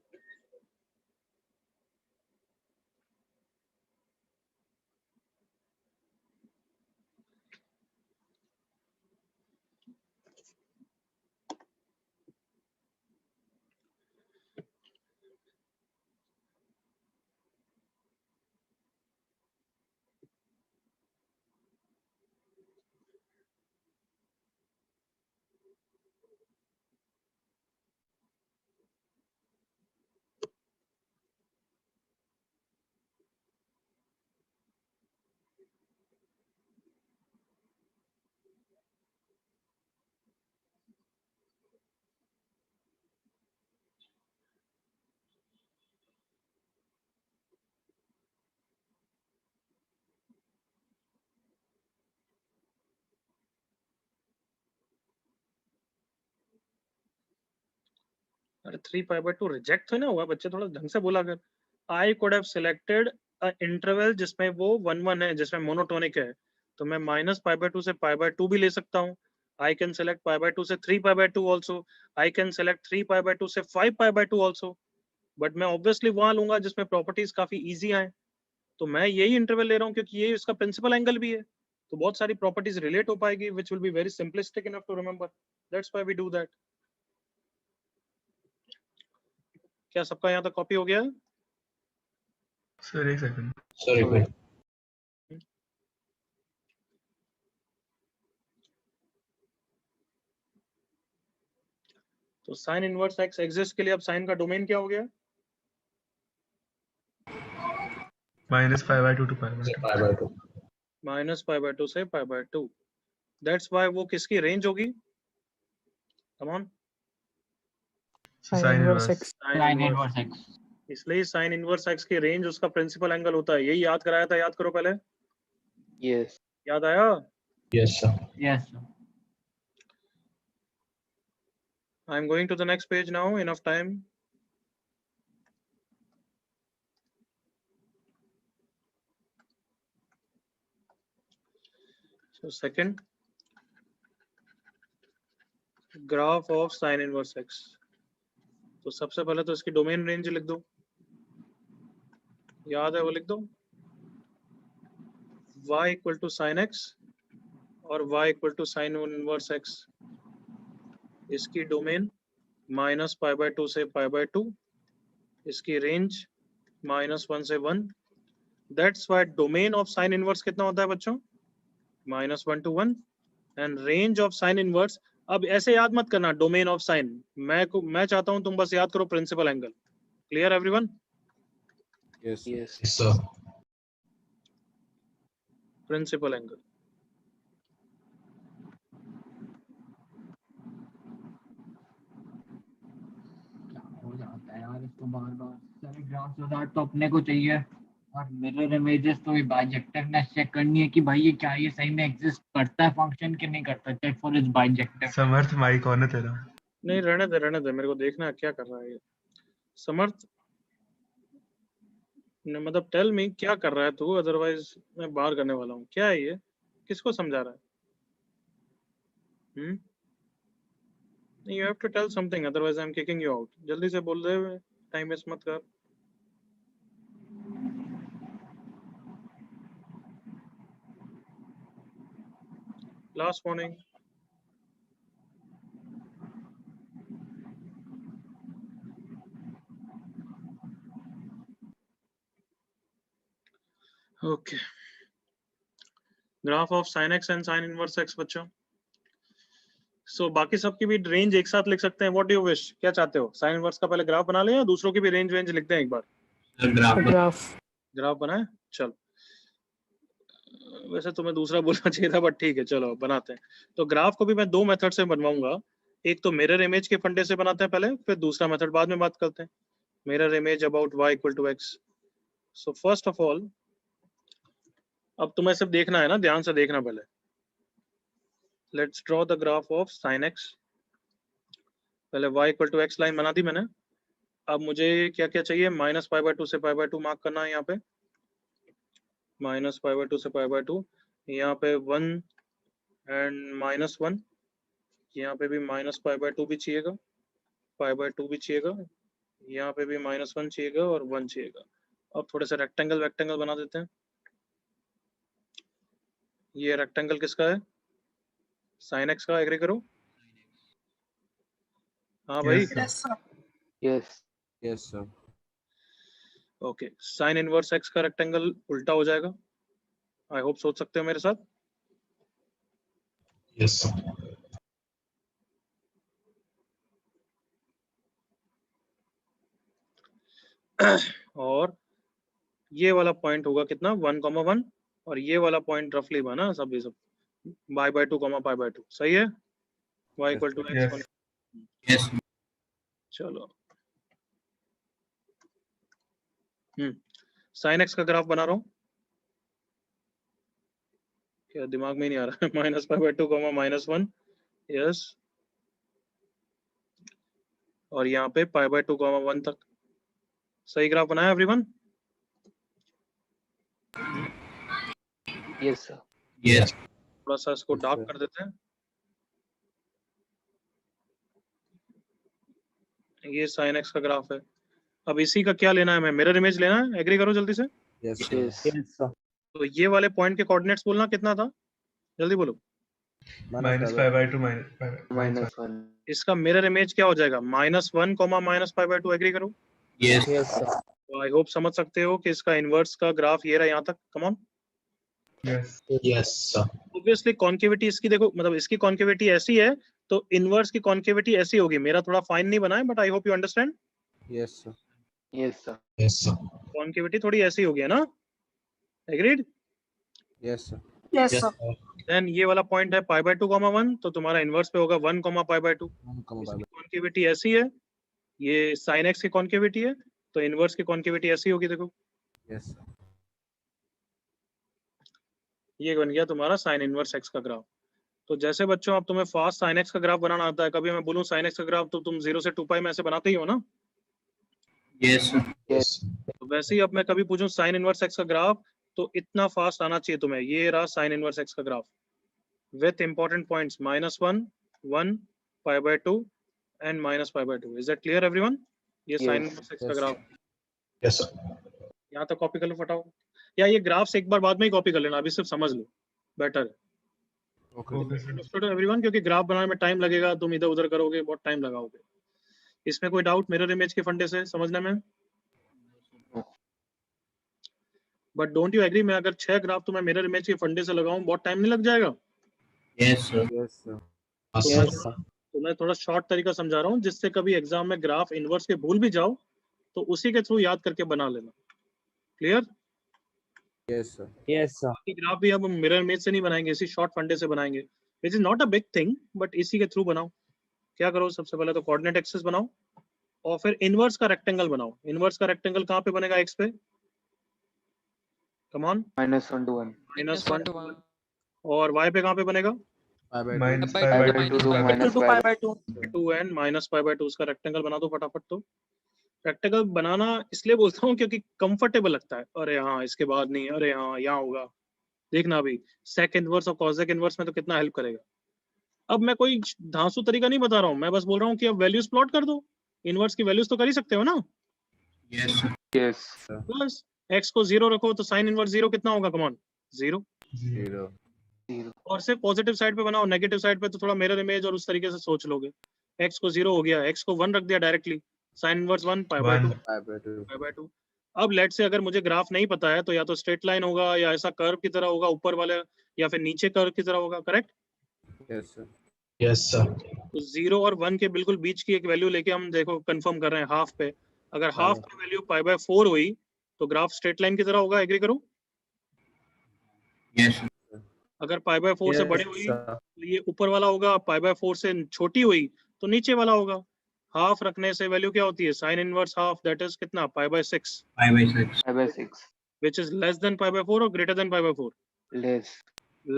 अरे 3π/2 रिजेक्ट तो ना हुआ, बच्चे थोड़ा ढंग से बोला कर. I could have selected a interval जिसमें वो 1 1 है, जिसमें मोनोटोनिक है, तो मैं -π/2 से π/2 भी ले सकता हूँ. आई कैन सेलेक्ट π/2 से 3π/2 ऑल्सो. आई कैन सेलेक्ट 3π/2 से 5π/2 ऑल्सो. बट मैं ऑब्वियसली वहां लूंगा जिसमें प्रॉपर्टीज काफी इजी आए. तो मैं यही इंटरवल ले रहा हूँ, क्योंकि ये इसका प्रिंसिपल एंगल भी है, तो बहुत सारी प्रॉपर्टीज रिलेट हो पाएगी, which will be very simplistic enough to remember. That's why we do that. क्या सबका यहाँ तक कॉपी हो गया है? सर एक सेकंड. Sorry, wait. तो sin इनवर्स x एग्जिस्ट के लिए अब sin का डोमेन क्या हो गया? -π/2 to π/2. π/2. -π/2 से π/2. दैट्स व्हाई वो किसकी रेंज होगी? Come on. sin inverse. Sin inverse x. इसलिए sin इनवर्स x की रेंज उसका प्रिंसिपल एंगल होता है. यही याद कराया था, याद करो पहले. Yes. याद आया? Yes, sir. Yes, sir. I am going to the next page now. Enough time. So second, graph of sin inverse x. तो सबसे पहले तो इसकी डोमेन रेंज लिख दो. याद है वो लिख दो. y equal to sin x और y equal to sin inverse x. इसकी डोमेन -π/2 से π/2. इसकी रेंज -1 से 1. That's why domain of sin inverse कितना होता है बच्चों? -1 to 1. And range of sin inverse, अब ऐसे याद मत करना डोमेन ऑफ sin. मैं चाहता हूं तुम बस याद करो principal angle. Clear everyone? Yes. Yes. Yes, sir. Principal angle. हो जाता है यार इसको बार बार. सारे ग्राफ्स तो अपने को चाहिए और मिरर इमेजेस तो बाइजेक्टिवनेस चेक करनी है कि भाई ये क्या ये सही में एग्जिस्ट करता है फंक्शन कि नहीं करता, check for its bijective. Samarth mic on है तेरा। नहीं रहने दे, मेरे को देखना है क्या कर रहा है ये समर्थ। मतलब टेल मी क्या कर रहा है तू, अदरवाइज मैं बाहर करने वाला हूँ। क्या है ये, किसको समझा रहा है? You have to tell something, otherwise I am kicking you out. जल्दी से बोल दे, टाइम वेस्ट मत कर। Last warning. Okay, graph of sin x and sin inverse x बच्चों। सो बाकी सब की भी रेंज एक साथ लिख सकते हैं। व्हाट डू यू विश, क्या चाहते हो? sin इनवर्स का पहले ग्राफ बना लें या दूसरों की भी रेंज लिखते हैं एक बार? ग्राफ बनाए, चल। वैसे तुम्हें दूसरा बोलना चाहिए था, बट ठीक है चलो बनाते हैं। तो ग्राफ को भी मैं दो मेथड से बनवाऊंगा। एक तो मिरर इमेज के फंडे से बनाते हैं पहले, फिर दूसरा मेथड बाद में बात करते हैं। Mirror image about y equal to x। So first of all, अब तुम्हें सिर्फ देखना है ना, ध्यान से देखना पहले। Let's draw the graph of sin x। पहले y equal to x line बना दी मैंने। अब मुझे क्या क्या चाहिए, -π/2 से π/2 मार्क करना है यहाँ पे। -π/2 से π/2, यहाँ पे 1 एंड -1, यहाँ पे भी -π/2 भी चाहिएगा, π/2 भी चाहिएगा, यहाँ पे भी -1 चाहिएगा और 1 चाहिएगा। अब थोड़े से रेक्टेंगल बना देते हैं। ये रेक्टेंगल किसका है? sin x का। एग्री करो। हाँ भाई, Yes sir. Okay. sin inverse x का रेक्टेंगल उल्टा हो जाएगा। आई होप सोच सकते हो मेरे साथ। Yes sir. और ये वाला पॉइंट होगा कितना, 1,1, और ये वाला पॉइंट रफली बना सब ये सब y/2, π/2। सही है? y equal to Yes. x। Yes. चलो, sin x का ग्राफ बना रहा हूँ। क्या दिमाग में ही नहीं आ रहा है? -π/2, -1, यस। और यहाँ पे π/2, 1 तक। सही ग्राफ बनाया एवरीवन? Yes sir. Yes. थोड़ा सा इसको Yes, डार्क sir. कर देते हैं। ये sin x का ग्राफ है। अब इसी का क्या लेना है, मैं मिरर इमेज लेना है। एग्री करो जल्दी से। Yes sir. Yes sir. तो ये वाले पॉइंट के कोऑर्डिनेट्स बोलना कितना था, जल्दी बोलो। -π/2 -1। इसका मिरर इमेज क्या हो जाएगा? -1, -π/2। एग्री करो। Yes. तो आई होप समझ सकते हो कि इसका इनवर्स का ग्राफ ये रहा यहाँ तक। कम on. Yes. Yes sir. Obviously concavity इसकी देखो, मतलब इसकी कॉन्केविटी ऐसी है तो इनवर्स की कॉन्केविटी ऐसी होगी। मेरा थोड़ा फाइन नहीं बना है, but I hope you understand. Yes sir. Yes sir. Concavity थोड़ी ऐसी होगी, है ना? Agreed? Yes sir. Yes sir. Then ये वाला पॉइंट है π/2, 1, तो तुम्हारा इनवर्स पे होगा 1, π/2। 1, इसकी कॉन्केविटी ऐसी है, ये sin x की कॉन्केविटी है, तो इनवर्स की कॉन्केविटी ऐसी होगी। देखो Yes sir. ये बन गया तुम्हारा sin इनवर्स x का ग्राफ। तो जैसे बच्चों अब तुम्हें फास्ट sin x का ग्राफ बनाना आता है, कभी मैं बोलूं sin x का ग्राफ तो तुम 0 से 2π में ऐसे बनाते ही हो ना? Yes sir. Yes. तो वैसे ही अब मैं कभी पूछूं sin इनवर्स x का ग्राफ, तो इतना फास्ट आना चाहिए तुम्हें। ये रहा sin इनवर्स x का graph with important points -1, 1, π/2 and -π/2। Is that clear everyone? ये sin इनवर्स x का Yes, ग्राफ। Yes sir. यहाँ तक कॉपी कर लो फटाओ, या ये ग्राफ से एक बार बाद में ही कॉपी कर लेना, अभी सिर्फ समझ लो, बेटर Okay. Okay, sir. है एवरीवन। क्योंकि ग्राफ बनाने में टाइम लगेगा, तुम इधर उधर करोगे, बहुत टाइम लगाओगे। इसमें कोई डाउट मिरर इमेज के फंडे से समझने में? बट डोंट यू एग्री, मैं अगर 6 ग्राफ तो मैं मिरर इमेज के फंडे से लगाऊं, बहुत टाइम नहीं लग जाएगा? Yes sir. Yes sir. Yes sir. तो मैं थोड़ा शॉर्ट तरीका समझा रहा हूँ, जिससे कभी एग्जाम में ग्राफ इनवर्स के भूल भी जाओ तो उसी के थ्रू याद करके बना लेना। Clear? Yes sir. Yes sir. Graph भी अब मिरर इमेज से नहीं बनाएंगे, इसी शॉर्ट फंडे से बनाएंगे, which is not a big thing, but इसी के थ्रू बनाओ। क्या करो, सबसे पहले तो कोऑर्डिनेट एक्सिस बनाओ और फिर इनवर्स का रेक्टेंगल बनाओ। इनवर्स का रेक्टेंगल कहाँ पे बनेगा? एक्स पे। कम ऑन, -1 to 1 -1 to 1 और y पे कहाँ पे बनेगा? pi by minus pi pi by by 2 to to minus pi by 2 and minus pi by 2 उसका रेक्टेंगल बना दो फटाफट। तो रेक्टेंगल बनाना इसलिए बोलता हूँ क्योंकि कंफर्टेबल लगता है। अरे हाँ इसके बाद नहीं, अरे हाँ यहाँ होगा, देखना अभी सेक इनवर्स और कॉसेक इनवर्स में तो कितना हेल्प करेगा। अब मैं कोई धांसू तरीका नहीं बता रहा हूँ, मैं बस बोल रहा हूँ कि अब वैल्यूज प्लॉट कर दो, इनवर्स की वैल्यूज तो कर ही सकते हो ना। Yes, sir. yes बस x को 0 रखो तो साइन इनवर्स 0 कितना होगा? Come on 0। 0 और सिर्फ पॉजिटिव साइड पे बनाओ, नेगेटिव साइड पे तो थोड़ा मिरर इमेज और उस तरीके से सोच लोगे। x को 0 हो गया, x को 1 रख दिया directly, sine inverse 1 pi by 2 pi by 2 pi by 2। अब लेट से अगर मुझे ग्राफ नहीं पता है तो या तो स्ट्रेट लाइन होगा या ऐसा कर्व की तरह होगा ऊपर वाले, या फिर नीचे कर्व की तरह होगा, correct? yes sir Yes, sir. तो 0 और 1 के बिल्कुल बीच की एक वैल्यू लेके हम देखो कंफर्म कर रहे हैं हाफ पे। अगर हाफ की वैल्यू पाई बाय 4 हुई तो ग्राफ स्ट्रेट लाइन की तरह होगा, एग्री करो? Yes, sir. अगर पाई बाय 4 से Yes, बड़ी हुई sir. तो ये ऊपर वाला होगा, पाई बाय 4 से छोटी हुई तो नीचे वाला होगा। हाफ रखने से वैल्यू क्या होती है? Sine inverse half, that is कितना? Pi by 6, 5 by 6. pi by 6 which is less than pi by 4 और greater than pi by 4? less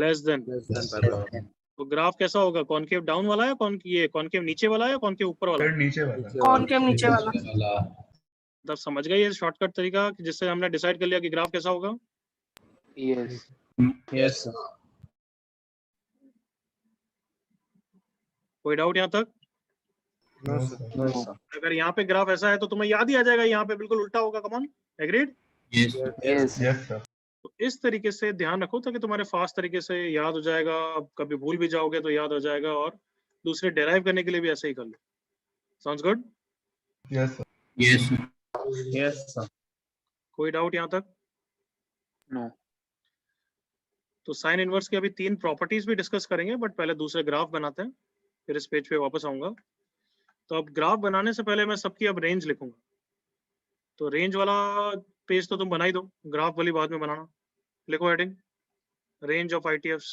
less than. less than Yes, pi by 2 तो ग्राफ कैसा होगा? कॉनकेव डाउन वाला है, concave नीचे वाला है या कॉनकेव ऊपर वाला? फिर नीचे वाला नीचे नीचे वाला तब समझ गए ये शॉर्टकट तरीका कि जिससे हमने डिसाइड कर लिया कि ग्राफ कैसा होगा। yes Yes, sir. कोई डाउट यहाँ तक? no sir no sir अगर यहाँ पे ग्राफ ऐसा है तो तुम्हें याद ही आ जाएगा यहाँ पे बिल्कुल उल्टा होगा। Come on, agreed? Yes, sir. yes yes sir तो इस तरीके से ध्यान रखो ताकि तुम्हारे फास्ट तरीके से याद हो जाएगा। अब कभी भूल भी जाओगे तो याद हो जाएगा, और दूसरे डेराइव करने के लिए भी ऐसे ही कर लो। Sounds good? Yes sir Yes, sir. yes sir कोई डाउट यहाँ तक? no तो साइन इनवर्स की अभी 3 प्रॉपर्टीज भी डिस्कस करेंगे, बट पहले दूसरे ग्राफ बनाते हैं, फिर इस पेज पे वापस आऊंगा। तो अब ग्राफ बनाने से पहले मैं सबकी अब रेंज लिखूंगा। तो रेंज वाला पेज तो तुम बना ही दो, ग्राफ वाली बाद में बनाना। लिखो heading range of ITFs।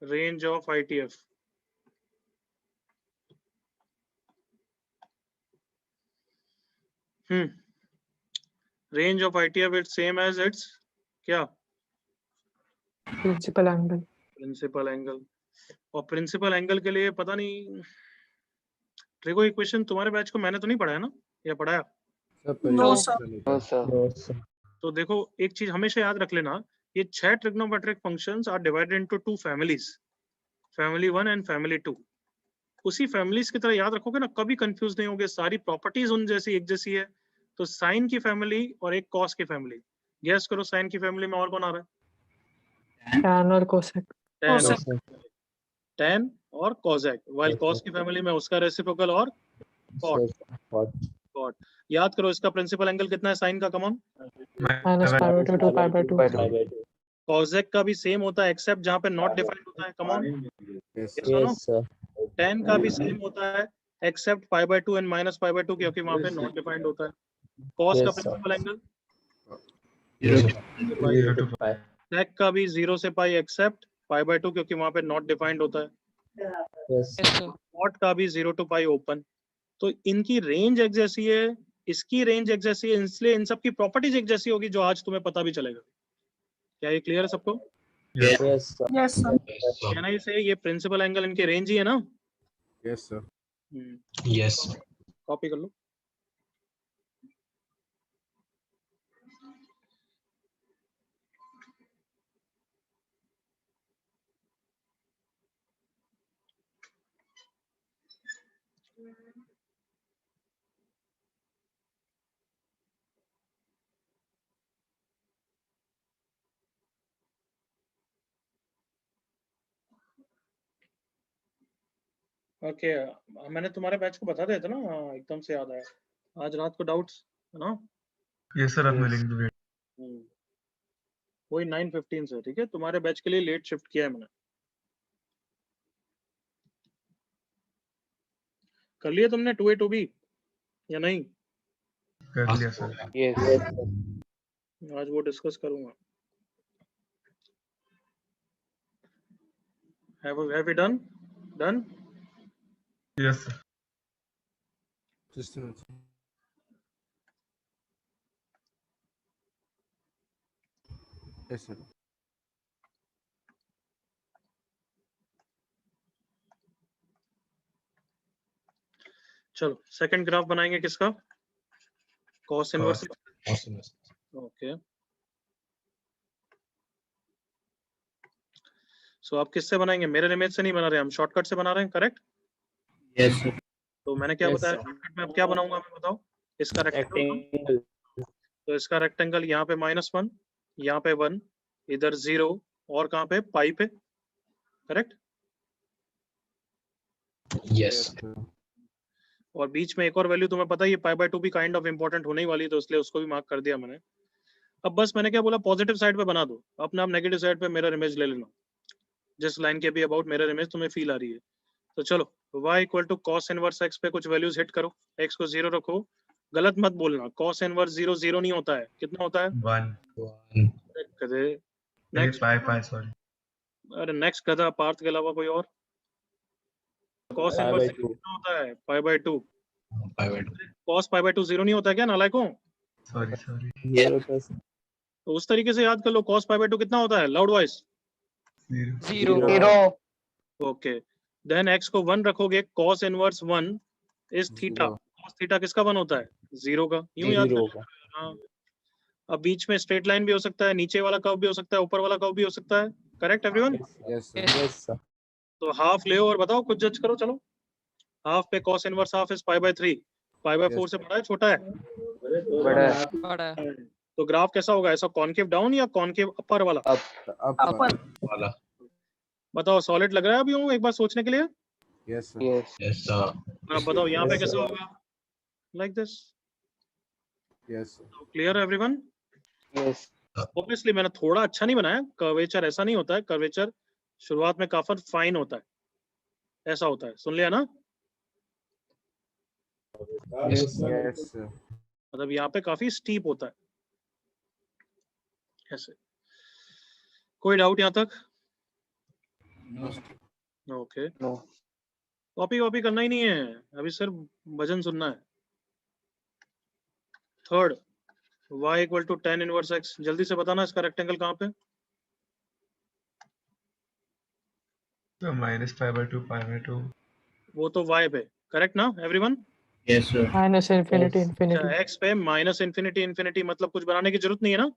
Range of ITF। Range of ITF it's same as it's क्या? Principal angle. Principal angle. और प्रिंसिपल एंगल के लिए पता नहीं ट्रिगो इक्वेशन तुम्हारे बैच को मैंने तो नहीं पढ़ाया ना, या पढ़ाया? no sir no sir तो देखो एक चीज हमेशा याद रख लेना, ये 6 trigonometric functions are divided into 2 families, family 1 and family 2। उसी फैमिलीज की तरह याद रखोगे ना, कभी कंफ्यूज नहीं होगे, सारी प्रॉपर्टीज उन जैसी एक जैसी है। तो साइन की फैमिली और एक कॉस की फैमिली, गेस करो साइन की फैमिली में और कौन आ रहा है? टैन और कोसेक। tan और cosec, while cos की फैमिली में उसका रेसिप्रोकल और cot। याद करो इसका प्रिंसिपल एंगल कितना है साइन का? Come on, minus pi by 2 to pi by 2। cosec का भी सेम होता है एक्सेप्ट जहाँ पे नॉट डिफाइंड होता है। Come on, yes sir tan का भी सेम होता है except pi by 2 and minus pi by 2, क्योंकि वहाँ पे नॉट डिफाइंड होता है। cos का principal angle, zero to five sec का भी 0 से पाई एक्सेप्ट पाई बाय 2, क्योंकि वहाँ पे नॉट डिफाइंड होता है। cot का भी 0 टू पाई ओपन। तो इनकी रेंज एक जैसी है, इसकी रेंज एक जैसी है, इसलिए इन सब की प्रॉपर्टीज एक जैसी होगी, जो आज तुम्हें पता भी चलेगा। क्या ये क्लियर है सबको? यस कहना ही से ये प्रिंसिपल एंगल इनके रेंज ही है ना? yes sir Yes. कॉपी कर लो। ओके मैंने तुम्हारे बैच को बता दिया था ना, हाँ, एकदम से याद आया। आज रात को डाउट्स है ना? यस सर आपने लिख दिया वही 9:15 से, ठीक है? तुम्हारे बैच के लिए लेट शिफ्ट किया है मैंने। कर लिया तुमने 2A 2B या नहीं? कर लिया सर yes आज वो डिस्कस करूंगा। Have we done? Yes sir Just a minute. Yes, sir. चलो सेकंड ग्राफ बनाएंगे किसका? Cos inverse. ओके, सो आप किससे बनाएंगे? मिरर इमेज से नहीं बना रहे, हम शॉर्टकट से बना रहे हैं, करेक्ट? Yes, sir. तो मैंने क्या Yes, बताया sir. शॉर्टकट में? अब क्या बनाऊंगा मैं, बताओ? इसका रेक्टेंगल। तो इसका रेक्टेंगल यहाँ पे -1, यहाँ पे 1, इधर 0 और कहाँ पे? पाई पे, करेक्ट? Yes. sir. और बीच में एक और वैल्यू तुम्हें पता ही है, π/2 भी काइंड ऑफ इंपॉर्टेंट होने ही वाली है, तो इसलिए उसको भी मार्क कर दिया मैंने। अब बस मैंने क्या बोला, पॉजिटिव साइड पे बना दो, अपने आप नेगेटिव साइड पे मिरर इमेज ले लेना, जिस लाइन के भी अबाउट मिरर इमेज तुम्हें फील आ रही है। तो चलो y = cos इनवर्स x पे कुछ वैल्यूज हिट करो, x को 0 रखो, गलत मत बोलना, cos इनवर्स 0 0 नहीं होता है, कितना होता है? 1 नेक्स्ट, पाई सॉरी अरे नेक्स्ट गधा, पार्थ के अलावा कोई और? cos इनवर्स कितना होता है? π/2। cos π/2 0 नहीं होता है क्या नालायकों? सॉरी तो उस तरीके से याद कर लो, cos π/2 कितना होता है? Loud voice. 0 okay, then x को 1 रखोगे, cos inverse 1 is theta. cos theta किसका 1 होता है? 0 का। यूं याद कर। हाँ, अब बीच में स्ट्रेट लाइन भी हो सकता है, नीचे वाला कर्व भी हो सकता है, ऊपर वाला कर्व भी हो सकता है, करेक्ट एवरीवन? Yes, sir. तो हाफ ले और बताओ, कुछ जज करो। चलो, हाफ पे cos इनवर्स हाफ इज π/3, π/4 से बड़ा है छोटा है? बड़ा है। तो ग्राफ कैसा होगा? ऐसा कॉनकेव डाउन या कॉनकेव अपर वाला? Up. वाला। बताओ, सॉलिड लग रहा है अभी हूँ एक बार सोचने के लिए? Yes, sir. Yes, sir. और अब बताओ यहाँ पे कैसा होगा? Like this. Yes, sir. Clear everyone? Yes. Obviously मैंने थोड़ा अच्छा नहीं बनाया, कर्वेचर ऐसा नहीं होता है, कर्वेचर शुरुआत में काफी फाइन होता है, ऐसा होता है, सुन लिया ना? Yes, sir. मतलब यहाँ पे काफी स्टीप होता है ऐसे। कोई डाउट यहाँ तक? Okay, no. कॉपी करना ही नहीं है अभी, सिर्फ भजन सुनना है। Third, y = tan inverse x। जल्दी से बताना इसका रेक्टेंगल कहाँ पे? तो -π/2 वो तो y पे, करेक्ट ना everyone? Yes, sir. minus infinity infinity x पे -∞ मतलब कुछ बनाने की जरूरत नहीं है ना?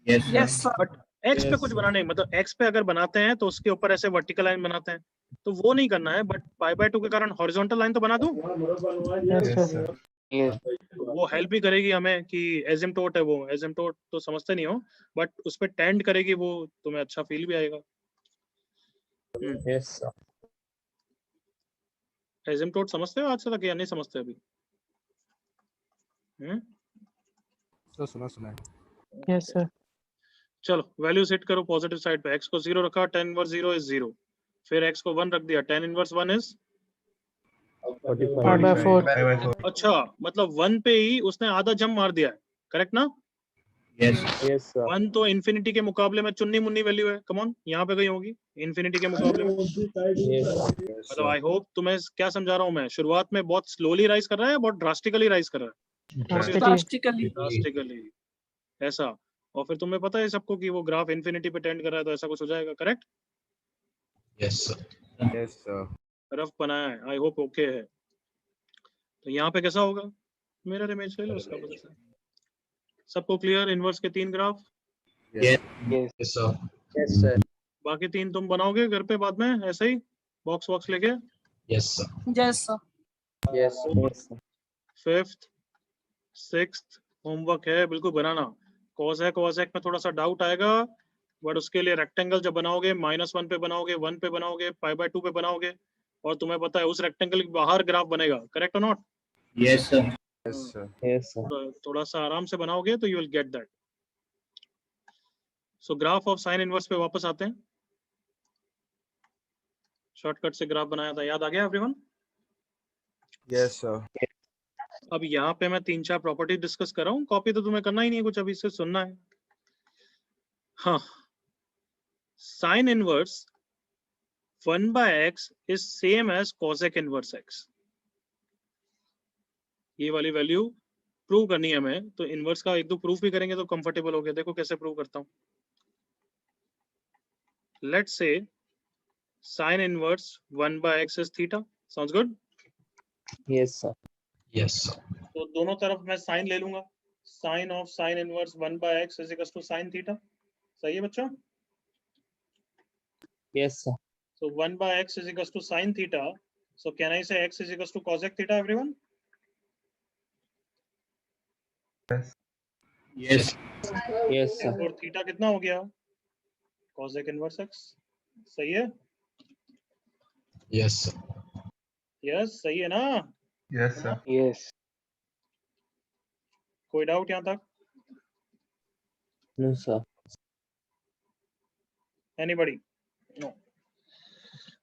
Yes, sir. बट x पे कुछ बनाने, मतलब x पे अगर बनाते हैं तो उसके ऊपर ऐसे वर्टिकल लाइन बनाते हैं, तो वो नहीं करना है, बट π/2 के कारण हॉरिजॉन्टल लाइन तो बना दूं। yes yes sir sir yes. वो हेल्प भी करेगी हमें कि एसिम्प्टोट है, वो एसिम्प्टोट तो समझते नहीं हो, बट उस पे टेंड करेगी, वो तुम्हें अच्छा फील भी आएगा। Yes, sir. एसिम्प्टोट समझते हो आज तक या नहीं समझते अभी? Sir, सुना है. yes sir चलो वैल्यूज हिट करो पॉजिटिव साइड पे। x को 0 रखा, tan इनवर्स 0 इज 0, फिर x को 1 रख दिया, tan इनवर्स 1 इज 5/4 अच्छा, मतलब 1 पे ही उसने आधा जंप मार दिया है, करेक्ट ना? Yes. Yes, sir. 1 तो इन्फिनिटी के मुकाबले में चुन्नी मुन्नी वैल्यू है, कम ऑन, यहाँ पे कहीं होगी इन्फिनिटी के मुकाबले में। Yes, मतलब आई होप तुम्हें क्या समझा रहा हूँ मैं, शुरुआत में बहुत स्लोली राइज कर रहा है या बहुत ड्रास्टिकली राइज कर रहा है? ड्रास्टिकली, ऐसा। और फिर तुम्हें पता है सबको कि वो ग्राफ इन्फिनिटी पे टेंड कर रहा है, तो ऐसा कुछ हो जाएगा, correct? Yes, sir. Yes, sir. Rough बनाया है, आई होप ओके है। तो यहाँ पे कैसा होगा? मिरर इमेज ले लो उसका वजह से। सबको क्लियर? इनवर्स के 3 graph, Yes. Yes, sir. Yes, sir. बाकी 3 तुम बनाओगे घर पे बाद में ऐसे ही बॉक्स लेके? Yes, sir. Yes, sir. 5th 6th homework है, बिल्कुल बनाना। cosec में थोड़ा सा डाउट आएगा, बट उसके लिए रेक्टेंगल जब बनाओगे -1 पे बनाओगे, 1 पे बनाओगे, π/2 पे बनाओगे, और तुम्हें पता है उस रेक्टेंगल के बाहर ग्राफ बनेगा, करेक्ट और not? Yes, sir. Yes, sir. Yes, sir. थोड़ा सा आराम से बनाओगे तो you will get that. So graph of sine inverse पे वापस आते हैं। शॉर्टकट से ग्राफ बनाया था, याद आ गया एवरीवन? Yes, sir. अब यहाँ पे मैं 3-4 प्रॉपर्टी डिस्कस कर रहा हूँ, कॉपी तो तुम्हें करना ही नहीं है कुछ, अभी से सुनना है। हाँ, sine inverse 1/x is same as cosec inverse x। ये वाली वैल्यू प्रूव करनी है हमें, तो इनवर्स का एक दो प्रूफ भी करेंगे तो कंफर्टेबल हो गया। देखो कैसे प्रूव करता हूँ। Let's say sin inverse 1 by x is theta. Sounds good? Yes, sir. Yes, sir. तो दोनों तरफ मैं sin ले लूंगा। sin of sin inverse 1 by x is equals to sin theta. सही है बच्चों? Yes, sir. So 1 by x is equals to sin theta. So can I say x is equals to cosec theta, everyone? Yes. Yes. Yes, sir. और theta कितना हो गया? cosec inverse x. सही है? Yes, sir. Yes, सही है ना? Yes, sir. Yes. कोई डाउट यहाँ तक? No, sir. Anybody? No.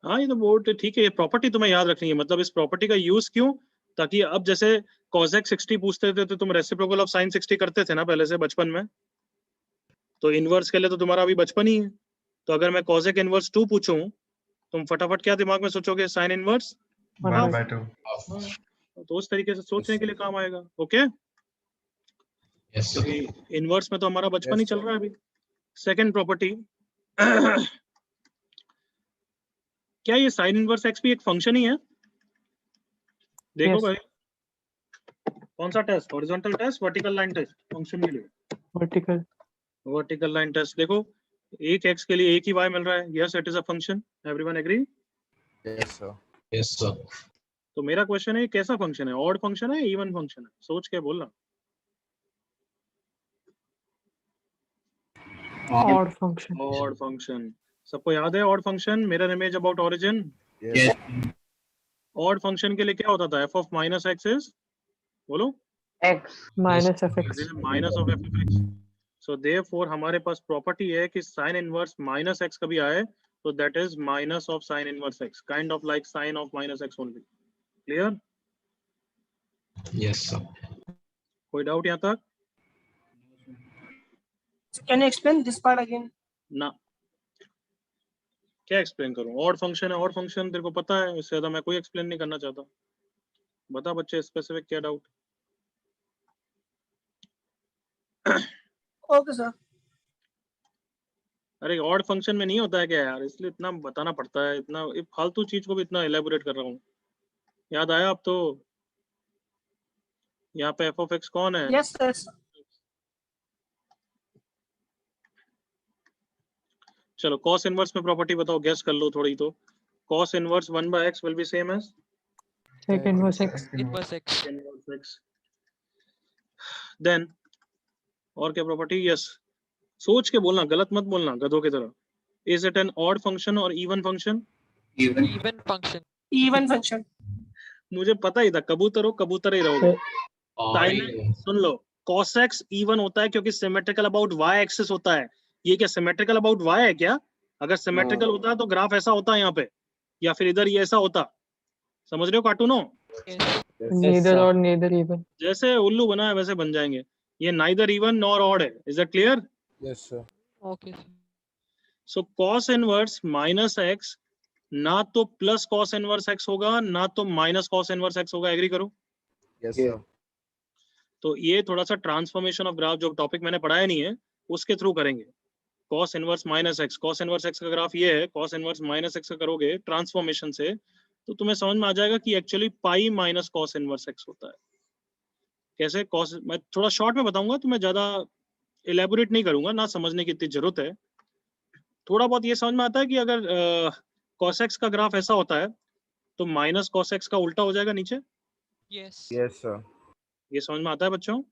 हाँ, ये तो बहुत ठीक है। ये प्रॉपर्टी तुम्हें याद रखनी है। मतलब इस प्रॉपर्टी का यूज क्यों? ताकि अब जैसे cosec 60 पूछते थे तो तुम रेसिप्रोकल ऑफ sin 60 करते थे ना पहले से बचपन में। तो इनवर्स के लिए तो तुम्हारा अभी बचपन ही है। तो अगर मैं cosec इनवर्स 2 पूछूं, तुम फटाफट क्या दिमाग में सोचोगे? sin inverse 1 by 2. तो उस तरीके से सोचने के लिए काम आएगा। Okay, Yes, sir. इनवर्स में तो हमारा बचपन ही चल रहा है अभी। सेकंड प्रॉपर्टी, क्या ये sin इनवर्स x भी एक फंक्शन ही है? देखो Yes. भाई, कौन सा टेस्ट? Horizontal test, vertical line test? Function के लिए Vertical. Vertical line test. देखो एक x के लिए एक ही y मिल रहा है। Yes, it is a function. Everyone agree? Yes, sir. Yes, sir. तो मेरा क्वेश्चन है, कैसा फंक्शन है? ऑड फंक्शन है, इवन फंक्शन है? सोच के बोलना। Odd function. Odd function. सबको याद है odd function? Mirror image about origin. Yes. Odd function के लिए क्या होता था? f of minus x is, बोलो, X. Minus of x. Minus of f of x। So therefore हमारे पास प्रॉपर्टी है कि sin इनवर्स माइनस x कभी आए तो that is minus of sin inverse x, kind of like sin of minus x only. Clear? Yes, sir. कोई doubt यहाँ तक? Can you explain this part again? ना, क्या एक्सप्लेन करूं? ऑड फंक्शन है, ऑड फंक्शन तेरे को पता है, इससे ज्यादा मैं कोई एक्सप्लेन नहीं करना चाहता। बता बच्चे, स्पेसिफिक क्या डाउट? Okay, sir. अरे ऑड फंक्शन में नहीं होता है क्या यार? इसलिए इतना बताना पड़ता है, इतना फालतू चीज को भी इतना एलेबोरेट कर रहा हूँ। याद आया अब तो? यहाँ पे f ऑफ x कौन है? Yes, sir. चलो cos इनवर्स में प्रॉपर्टी बताओ, गेस कर लो थोड़ी तो। cos inverse 1 by x will be same as Sec inverse x. Inverse x. inverse x. Then और क्या प्रॉपर्टी? यस, सोच के बोलना, गलत मत बोलना गधों की तरह। Is it an odd function और even function? Even. Even function. Even function. मुझे पता ही था, कबूतर हो कबूतर ही रहोगे। Or soon low, cos x even होता है क्योंकि सिमेट्रिकल अबाउट y एक्सिस होता है। ये क्या सिमेट्रिकल अबाउट y है क्या? अगर सिमेट्रिकल होता है तो ग्राफ ऐसा होता है यहाँ पे, या फिर इधर ये ऐसा होता। समझ रहे हो कार्टूनो? Yes. Neither odd, neither even. जैसे उल्लू बना है वैसे बन जाएंगे। ये नाइदर इवन नॉर ऑड है। Is that clear? Yes, sir. Okay. Sir. So cos inverse minus x ना तो प्लस cos इनवर्स x होगा ना तो माइनस cos इनवर्स x होगा। एग्री करो? Yes, sir. तो ये थोड़ा सा ट्रांसफॉर्मेशन ऑफ ग्राफ, जो टॉपिक मैंने पढ़ाया नहीं है, उसके थ्रू करेंगे। cos inverse minus x, cos inverse x का ग्राफ ये है, cos इनवर्स माइनस x का करोगे ट्रांसफॉर्मेशन से तो तुम्हें समझ में आ जाएगा कि actually pi minus cos inverse x होता है। कैसे? cos, मैं थोड़ा शॉर्ट में बताऊंगा, तो मैं ज्यादा इलेबोरेट नहीं करूंगा, ना समझने की इतनी जरूरत है। थोड़ा बहुत ये समझ में आता है कि अगर cos x का ग्राफ ऐसा होता है तो माइनस cos x का उल्टा हो जाएगा नीचे। Yes. Yes, sir. ये समझ में आता है बच्चों?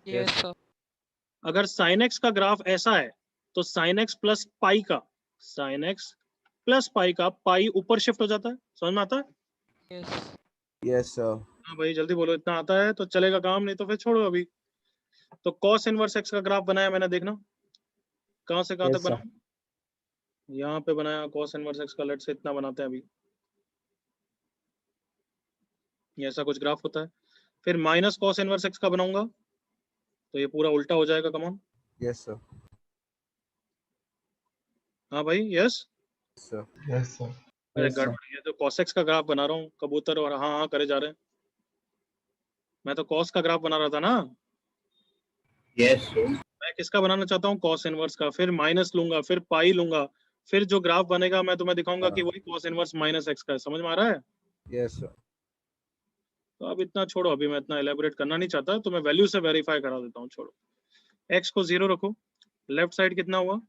Yes, sir. अगर sin x का ग्राफ ऐसा है तो sin x प्लस पाई का, sin x प्लस पाई का पाई ऊपर शिफ्ट हो जाता है। समझ में आता है? Yes. Yes, sir. हाँ भाई जल्दी बोलो, इतना आता है तो चलेगा काम, नहीं तो फिर छोड़ो अभी। तो cos इनवर्स x का ग्राफ बनाया मैंने, देखना कहाँ से कहाँ Yes, तक sir. बनाया। यहाँ पे बनाया cos इनवर्स x का, लेट से इतना बनाते हैं अभी। ये ऐसा कुछ ग्राफ होता है। फिर माइनस cos इनवर्स x का बनाऊंगा तो ये पूरा उल्टा हो जाएगा। कमान। Yes, sir. हाँ भाई, yes. Yes, sir. Yes, sir. अरे Yes, sir. गड़बड़, ये तो cos x का ग्राफ बना रहा हूँ, कबूतर और हाँ हाँ करे जा रहे हैं। मैं तो कॉस का ग्राफ बना रहा था ना, Yes, sir. मैं किसका बनाना चाहता हूँ, कॉस इनवर्स का, फिर माइनस लूंगा, फिर पाई लूंगा, फिर जो ग्राफ बनेगा मैं तुम्हें दिखाऊंगा कि वही कॉस इनवर्स माइनस एक्स का है। समझ में आ रहा है? Yes, sir. तो अब इतना छोड़ो, अभी मैं इतना एलेबोरेट करना नहीं चाहता, तो मैं वैल्यू से वेरीफाई करा देता हूँ। छोड़ो, एक्स को 0 रखो, लेफ्ट साइड कितना हुआ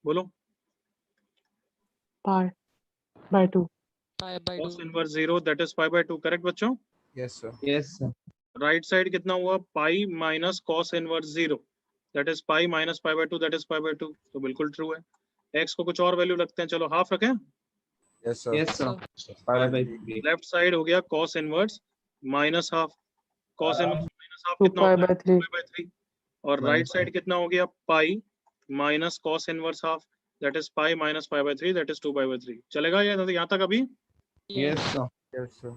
बोलो, Pi by 2. Pi by cos 2. Inverse 0 that is pi by 2। Correct बच्चों? Yes, sir. Yes, sir. Right side कितना हुआ, pi minus cos inverse 0 that is pi minus pi by 2 that is pi by 2। तो बिल्कुल true है। X को कुछ और value रखते हैं, चलो हाफ रखें। Yes, sir. Yes, sir. So, Pi by 3. Left side हो गया cos inverse minus half, cos inverse minus half 2 कितना pi होता है, by 3. 2 by 3। और राइट साइड कितना हो गया, pi minus cos inverse half that is pi minus pi bye 3 that is 2 pi by 3। चलेगा यहाँ तक अभी? Yes, yes. sir. Yes, sir.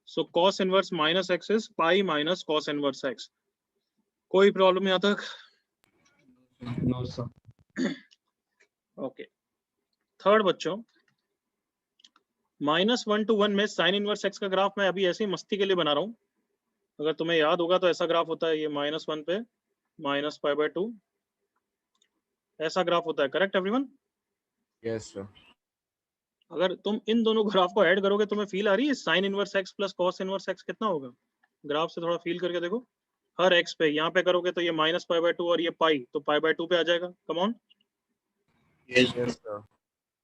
So cos inverse minus x is pi minus cos inverse x. कोई problem यहाँ तक? No, sir. Okay. Third बच्चों, -1 to 1 में sign inverse x का ग्राफ मैं अभी ऐसे ही मस्ती के लिए बना रहा हूँ। अगर तुम्हें याद होगा तो ऐसा ग्राफ होता है, ये -1 पे माइनस पाई बाय 2 ऐसा ग्राफ होता है। Correct everyone? Yes, sir. अगर तुम इन दोनों ग्राफ को ऐड करोगे तुम्हें फील आ रही है sine inverse x plus cos inverse x कितना होगा? ग्राफ से थोड़ा फील करके देखो। हर एक्स पे यहाँ पे करोगे तो ये माइनस पाई बाय 2 और ये पाई, तो पाई बाय 2 पे आ जाएगा। कम ऑन। Yes, Yes, sir.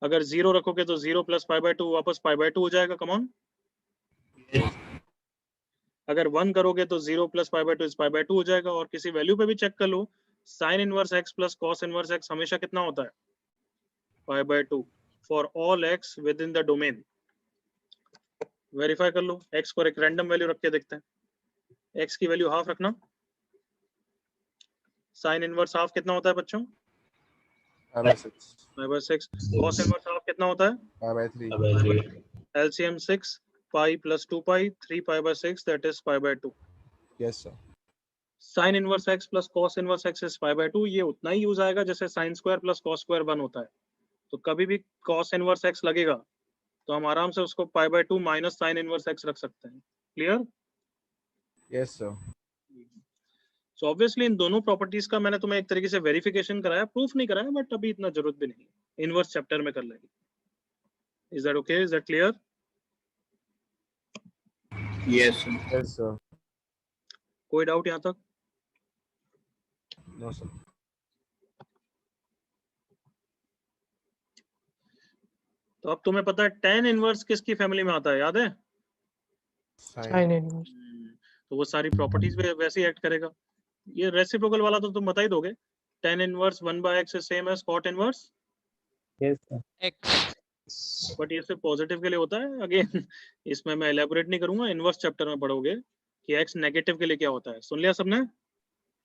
अगर 0 रखोगे तो 0 प्लस पाई बाय 2 वापस पाई बाय 2 हो जाएगा। कम ऑन। yes, अगर 1 करोगे तो 0 plus pi by 2 pi by 2 हो जाएगा। और किसी वैल्यू पे भी चेक कर लो, sine inverse x plus cos inverse x हमेशा कितना होता है, pi by 2 for all x with in the domain. Verify कर लो, एक्स को एक रैंडम वैल्यू रख के देखते हैं। एक्स की वैल्यू हाफ रखना। साइन इनवर्स हाफ कितना होता है बच्चों? Pi by 6. Pi by 6। Cos inverse half कितना होता है? Pi by 3. Pi by 3. LCM 6 pi plus 2 pi 3 pi by 6 that is pi by 2। Yes, sir. Sign inverse x plus cos inverse x is pi by 2। ये उतना ही use आएगा जैसे sine square plus cos square 1 होता है। तो कभी भी cos inverse x लगेगा तो हम आराम से उसको pi by 2 minus sine inverse x रख सकते हैं। Clear? Yes, sir. So obviously इन दोनों प्रॉपर्टीज का मैंने तुम्हें एक तरीके से वेरिफिकेशन कराया, प्रूफ नहीं कराया, बट अभी इतना जरूरत भी नहीं, इनवर्स चैप्टर में कर लेंगे। Is that okay? Is that clear? Yes, sir. Yes, sir. कोई डाउट यहाँ तक? No, sir. तो अब तुम्हें पता है tan इनवर्स किसकी फैमिली में आता है, याद है? Sine. Sin inverse. तो वो सारी प्रॉपर्टीज में वैसे ही एक्ट करेगा। ये रेसिप्रोकल वाला तो तुम बता ही दोगे, tan inverse 1/x is same as cot inverse. Yes, sir. X. But ये सिर्फ पॉजिटिव के लिए होता है। अगेन इसमें मैं एलैबोरेट नहीं करूंगा, इनवर्स चैप्टर में पढ़ोगे कि x नेगेटिव के लिए क्या होता है। सुन लिया सबने?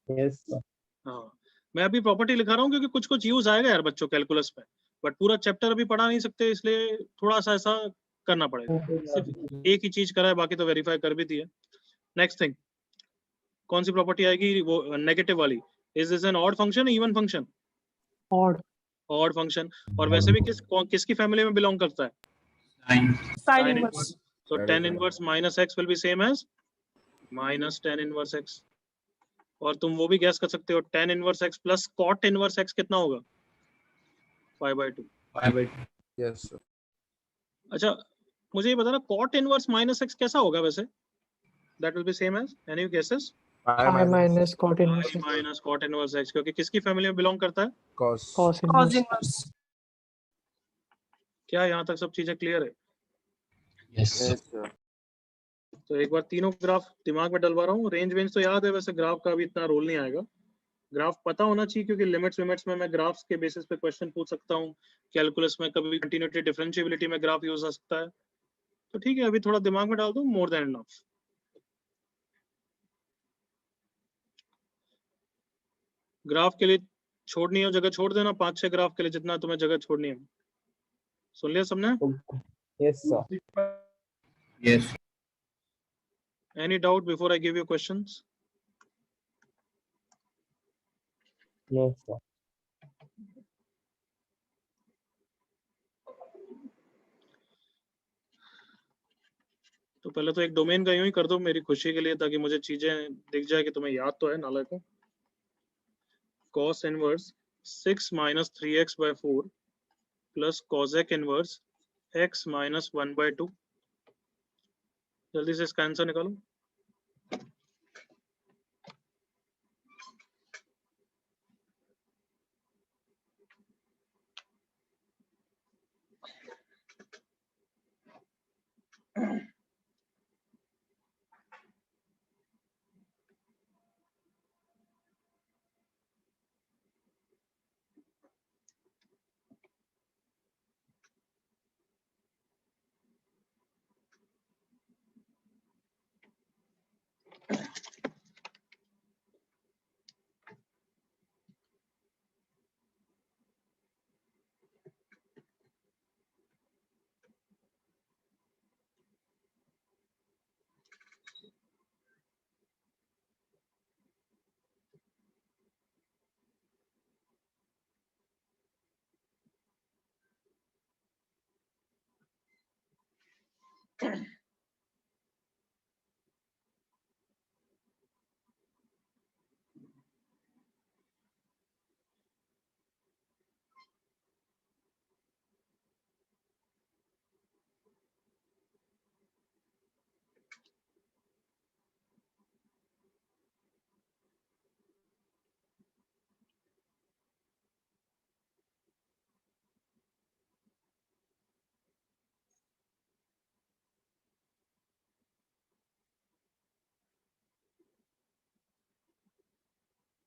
Yes, sir. हाँ, मैं अभी प्रॉपर्टी लिखा रहा हूँ क्योंकि कुछ कुछ यूज आएगा यार बच्चों कैलकुलस में, बट पूरा चैप्टर अभी पढ़ा नहीं सकते, इसलिए थोड़ा सा ऐसा करना पड़ेगा। सिर्फ एक ही चीज करा है, बाकी तो वेरीफाई कर भी दी है। नेक्स्ट थिंग, कौन सी प्रॉपर्टी आएगी? वो नेगेटिव वाली। Is this an odd function, even function? Odd. Odd function. और वैसे भी किसकी फैमिली में बिलोंग करता है? Sine. Sine inverse. So That tan is inverse minus x will be same as minus tan inverse x। और तुम वो भी गैस कर सकते हो, tan inverse x plus cot inverse x कितना होगा? पाई by 2। Pi by 2. Yes, sir. अच्छा, मुझे ये बताना cot inverse minus x कैसा होगा वैसे? That will be same as any guesses? Pi minus cot inverse Pi x. minus cot inverse x, क्योंकि किसकी फैमिली में बिलोंग करता है? Cos. Cos Cos inverse. inverse. क्या यहाँ तक सब चीजें क्लियर है? Yes, sir. Yes, sir. तो एक बार तीनों ग्राफ दिमाग में डलवा रहा हूँ। रेंज वेंज तो याद है, वैसे ग्राफ का भी इतना रोल नहीं आएगा। ग्राफ पता होना चाहिए क्योंकि लिमिट्स विमिट्स में मैं ग्राफ्स के बेसिस पे क्वेश्चन पूछ सकता हूँ। कैलकुलस में कभी कंटिन्यूटी डिफरेंशिएबिलिटी में ग्राफ यूज हो सकता है। तो ठीक है, अभी थोड़ा दिमाग में डाल दूं, मोर देन इनफ। ग्राफ के लिए छोड़नी हो जगह छोड़ देना, 5-6 ग्राफ के लिए जितना तुम्हें जगह छोड़नी है। सुन लिया सबने? Yes, sir. Yes. Any doubt before I give you questions? Yes, sir. तो तो पहले तो एक डोमेन का यूं ही कर दो मेरी खुशी के लिए, ताकि मुझे चीजें दिख जाए कि तुम्हें याद तो है नाले को। cos inverse 6 minus 3x by 4 plus cosec inverse x minus 1 by 2। जल्दी से इसका आंसर निकालो।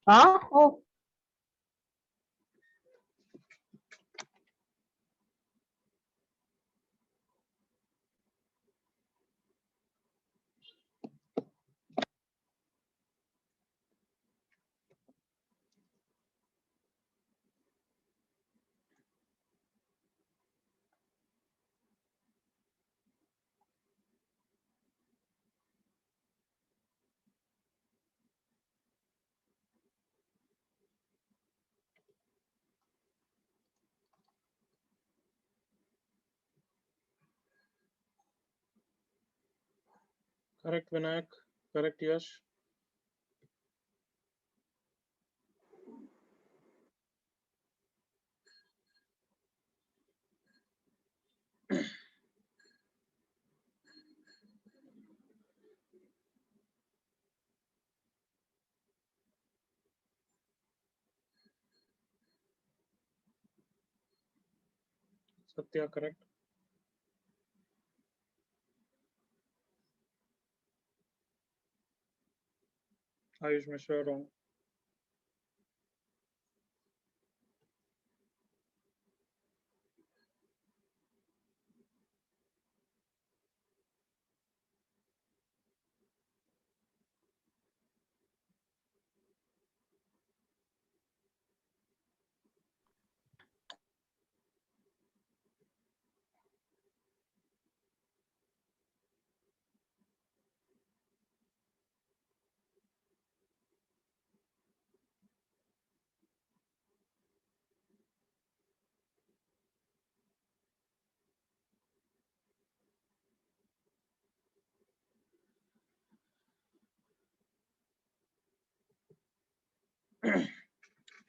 हाँ ओ करेक्ट विनायक, करेक्ट यश। सत्या करेक्ट। आयुष मिश्रा रॉन्ग।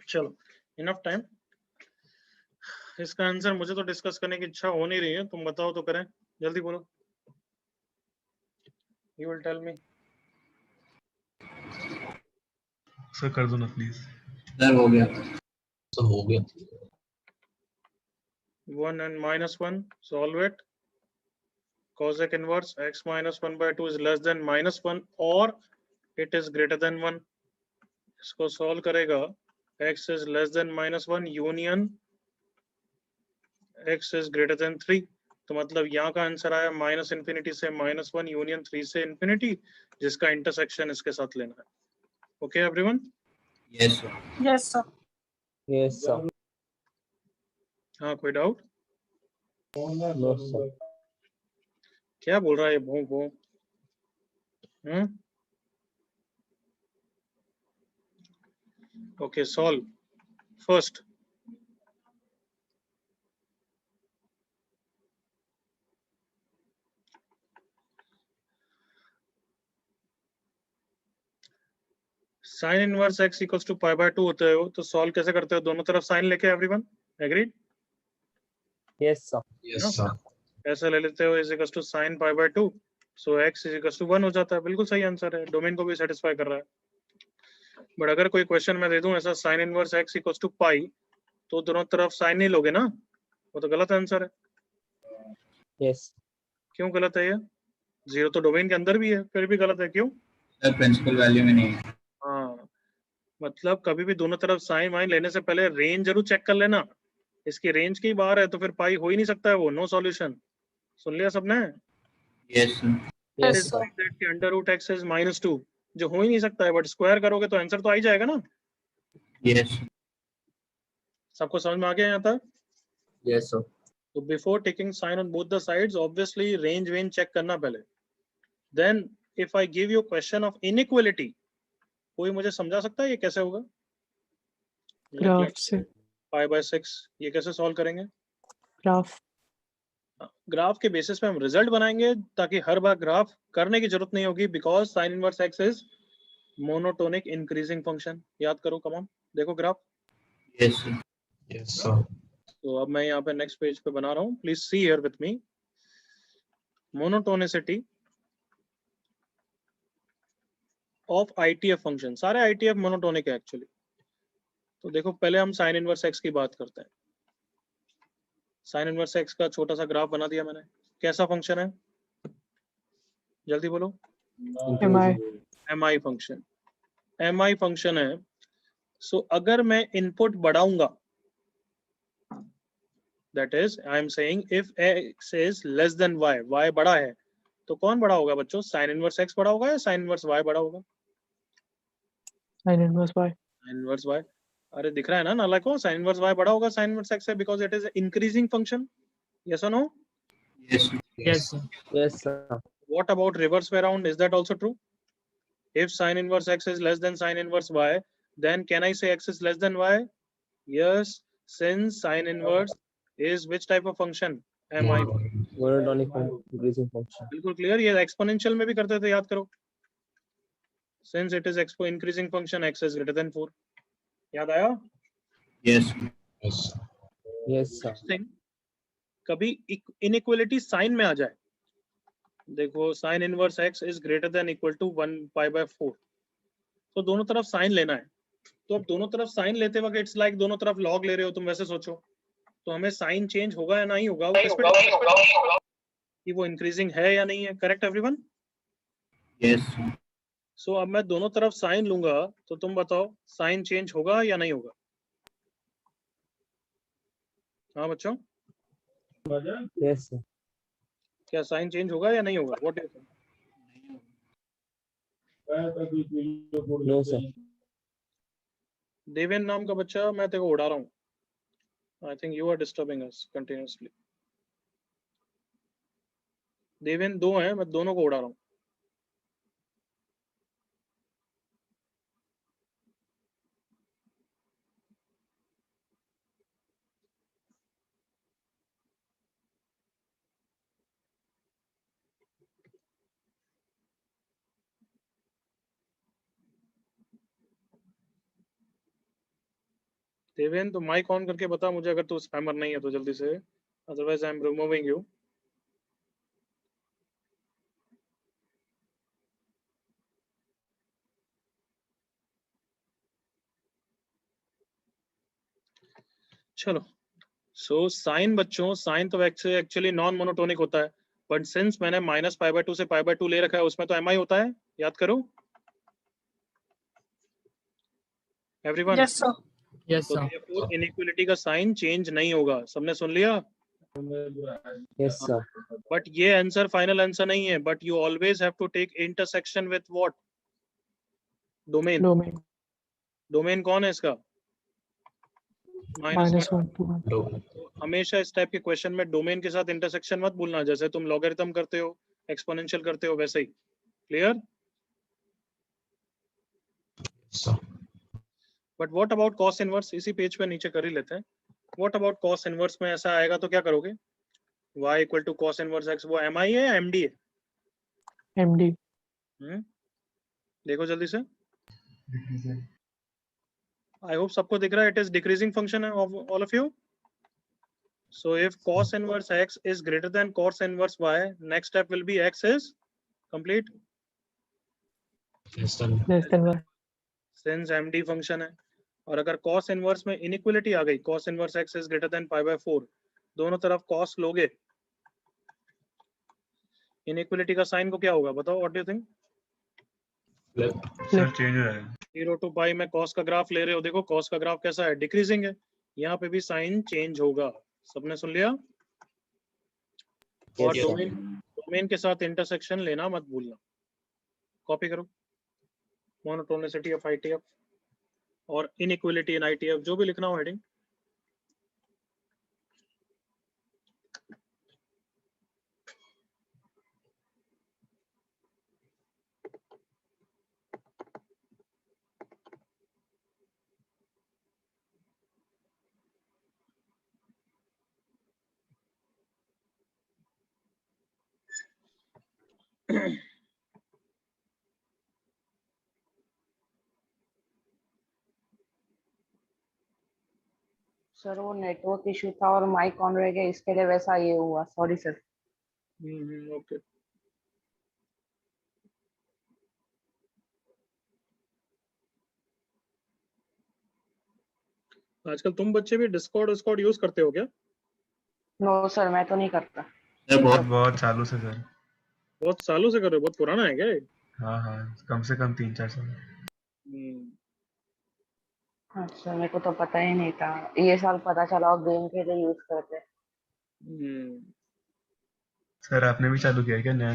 चलो इनफ टाइम। इसका आंसर मुझे तो डिस्कस करने की इच्छा हो नहीं रही है, तुम बताओ तो करें, जल्दी बोलो। You will tell me. Sir कर दो ना प्लीज। सर हो गया, तो हो गया। 1 and minus 1, solve it। cosec inverse x minus 1 by 2 is less than minus 1 or it is greater than 1। इसको सॉल्व करेगा, x is less than minus 1 union x is greater than 3। तो मतलब यहाँ का आंसर आया माइनस इंफिनिटी से minus 1 union 3 से infinity, जिसका इंटरसेक्शन इसके साथ लेना है। Okay everyone? Yes sir. yes sir Yes, sir. हाँ, कोई डाउट? No, sir. क्या बोल रहा है ये भों भों? Okay, solve first. Sine inverse x equals to pi by 2 होते हो तो सॉल्व कैसे करते हो? दोनों तरफ साइन लेके everyone agreed? Yes, sir. Yes, sir. ऐसे ले लेते हो is equals to sine pi by 2, so x is equals to 1 हो जाता है। बिल्कुल सही आंसर है, डोमेन को भी सेटिस्फाई कर रहा है। बट अगर कोई क्वेश्चन मैं दे दूं ऐसा sine inverse x equals to pi, तो दोनों तरफ साइन नहीं लोगे ना, वो तो गलत आंसर है। Yes. क्यों गलत है ये? 0 तो डोमेन के अंदर भी है, फिर भी गलत है, क्यों? सर प्रिंसिपल वैल्यू में नहीं है। हाँ, मतलब कभी भी दोनों तरफ साइन वाइन लेने से पहले रेंज जरूर चेक कर लेना। इसकी रेंज के ही बाहर है तो फिर पाई हो ही नहीं सकता है वो, नो सॉल्यूशन। सुन लिया सबने? Yes, sir. Yes, Yes, sir. sir. कि अंडर रूट एक्स इज -2 जो हो ही नहीं सकता है, बट स्क्वायर करोगे तो आंसर तो आ ही जाएगा ना। Yes. सबको समझ में आ गया यहाँ तक? Yes, sir. तो before taking sine on both the sides obviously range वेंज चेक करना पहले। Then if I give you question of inequality, कोई मुझे समझा सकता है ये कैसे होगा? ग्राफ से। पाई बाय 6 ये कैसे सॉल्व करेंगे? ग्राफ। ग्राफ के बेसिस पे हम रिजल्ट बनाएंगे ताकि हर बार ग्राफ करने की जरूरत नहीं होगी, because sign inverse x is monotonic increasing function. याद करो, कम ऑन देखो graph. Yes, sir. Yes, sir. तो अब मैं यहाँ पे नेक्स्ट पेज पे बना रहा हूँ, please see here with me. Monotonicity of ITF function, सारे आईटीएफ मोनोटोनिक है एक्चुअली। तो देखो पहले हम साइन इनवर्स एक्स की बात करते हैं। साइन इनवर्स एक्स का छोटा सा ग्राफ बना दिया मैंने। कैसा फंक्शन है? जल्दी बोलो। MI। MI function, MI function है। सो अगर मैं इनपुट बढ़ाऊंगा, that is I am saying if x is less then y, y बड़ा है, तो कौन बड़ा होगा बच्चों? साइन इनवर्स x बड़ा होगा या साइन इनवर्स y बड़ा होगा? Sin inverse Y। Sine inverse y। अरे दिख रहा है ना नालायक को, साइन इनवर्स y बड़ा होगा साइन इनवर्स x से, because it is increasing function. Yes और no? Yes, sir. Yes, sir. Yes, sir. What about reverse way around? Is that also true? If sin inverse x is less than sin inverse y, then can I say x is less than y? Yes, since sin inverse is which type of function? MI। Monotonic increasing function. बिल्कुल clear. ये exponential में भी करते थे, याद करो। Since it is increasing function, x is greater than 4। याद आया? Yes. Yes. Yes, sir. Thing, कभी इनइक्वालिटी साइन में आ जाए, देखो sign inverse x is greater than equal to 1 pi by 4, तो दोनों तरफ साइन लेना है। तो अब दोनों तरफ साइन लेते वक्त इट्स लाइक दोनों तरफ लॉग ले रहे हो तुम, वैसे सोचो। तो हमें साइन चेंज होगा या नहीं होगा, वो किस पे डिपेंड करता है कि वो इंक्रीजिंग है या नहीं है। Correct everyone? Yes. सो अब मैं दोनों तरफ साइन लूंगा तो तुम बताओ साइन चेंज होगा या नहीं होगा? हाँ बच्चों, Yes, sir. क्या साइन चेंज होगा या नहीं होगा? What do you No, sir. Deven नाम का बच्चा, मैं तेरे को उड़ा रहा हूँ। I think you are disturbing us continuously. Deven 2 हैं, मैं दोनों को उड़ा रहा हूँ। देवेन तो माइक ऑन करके बता मुझे अगर तू स्पैमर नहीं है तो जल्दी से, otherwise I am removing you. चलो, सो साइन बच्चों, साइन तो एक्चुअली नॉन मोनोटोनिक होता है, बट सिंस मैंने माइनस पाई बाय 2 से पाई बाय 2 ले रखा है, उसमें तो एमआई होता है। याद करो एवरीवन। Yes, sir. Yes, तो sir. इनइक्वालिटी का साइन चेंज नहीं होगा। सबने सुन लिया? Yes, sir. बट ये आंसर फाइनल आंसर नहीं है, but you always have to take intersection with what? Domain. Domain। Domain कौन है इसका? -1 to 1। तो हमेशा इस टाइप के क्वेश्चन में डोमेन के साथ इंटरसेक्शन मत भूलना, जैसे तुम लॉगरिथम करते हो, एक्सपोनेंशियल करते हो, वैसे ही। Clear? Sir. But what about cos inverse? इसी पेज पे नीचे कर ही लेते हैं। व्हाट अबाउट कॉस इनवर्स में ऐसा आएगा तो क्या करोगे? y equal to cos inverse x, वो mi है या md है? MD। देखो जल्दी से। Decreasing. I hope सबको दिख रहा है. It is decreasing function of all of you. So if cos inverse x is greater than cos inverse y, next step will be x is complete. Yes, sir. Less than y. Since MD function है, और अगर cos inverse में inequality आ गई, cos inverse x is greater than pi by 4, दोनों तरफ cos लोगे, inequality का sign को क्या होगा बताओ? What do you think? Sir change हो जाएगा. 0 to pi में cos का ग्राफ ले रहे हो, देखो cos का ग्राफ कैसा है? डिक्रीजिंग है. यहाँ पे भी साइन चेंज होगा. सबने सुन लिया? और Yes, sir. डोमेन के साथ इंटरसेक्शन लेना मत भूलना. कॉपी करो. मोनोटोनिसिटी ऑफ ITF और इनइक्वालिटी इन ITF, जो भी लिखना हो हेडिंग. सर वो नेटवर्क इशू था और माइक ऑन रह गया, इसके लिए वैसा ये हुआ. Sorry sir. ओके. आजकल तुम बच्चे भी डिस्कॉर्ड यूज करते हो क्या? नो सर, मैं तो नहीं करता. सर बहुत सालों से सर. बहुत सालों से कर रहे हो? बहुत पुराना है क्या ये? हाँ, कम से कम 3-4 साल. अच्छा, मेरे को तो पता ही नहीं था. ये साल पता चला और गेम के लिए यूज करते. सर आपने भी चालू किया क्या नया?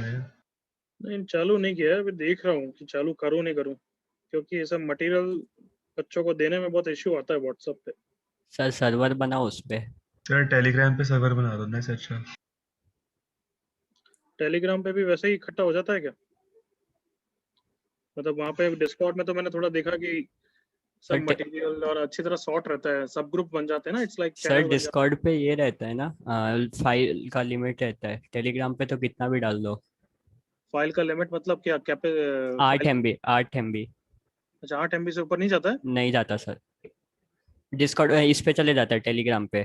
नहीं, चालू नहीं किया है. अभी देख रहा हूँ कि चालू करूँ नहीं करूँ, क्योंकि ये सब मटेरियल बच्चों को देने में बहुत इश्यू आता है व्हाट्सएप पे. सर सर्वर बनाओ उस पे. सर टेलीग्राम पे सर्वर बना दो ना. अच्छा, टेलीग्राम पे भी वैसे ही इकट्ठा हो जाता है क्या? मतलब वहाँ पे डिस्कॉर्ड में तो मैंने थोड़ा देखा कि सब But- मटेरियल और अच्छी तरह सॉर्ट रहता है, सब ग्रुप बन जाते हैं ना. इट्स लाइक सर डिस्कॉर्ड पे ये रहता है ना, फाइल का लिमिट रहता है. टेलीग्राम पे तो कितना भी डाल दो. फाइल का लिमिट मतलब क्या? 8 MB. अच्छा, 8 MB से ऊपर नहीं जाता है. नहीं जाता सर. डिस्कॉर्ड इस पे चले जाता है टेलीग्राम पे.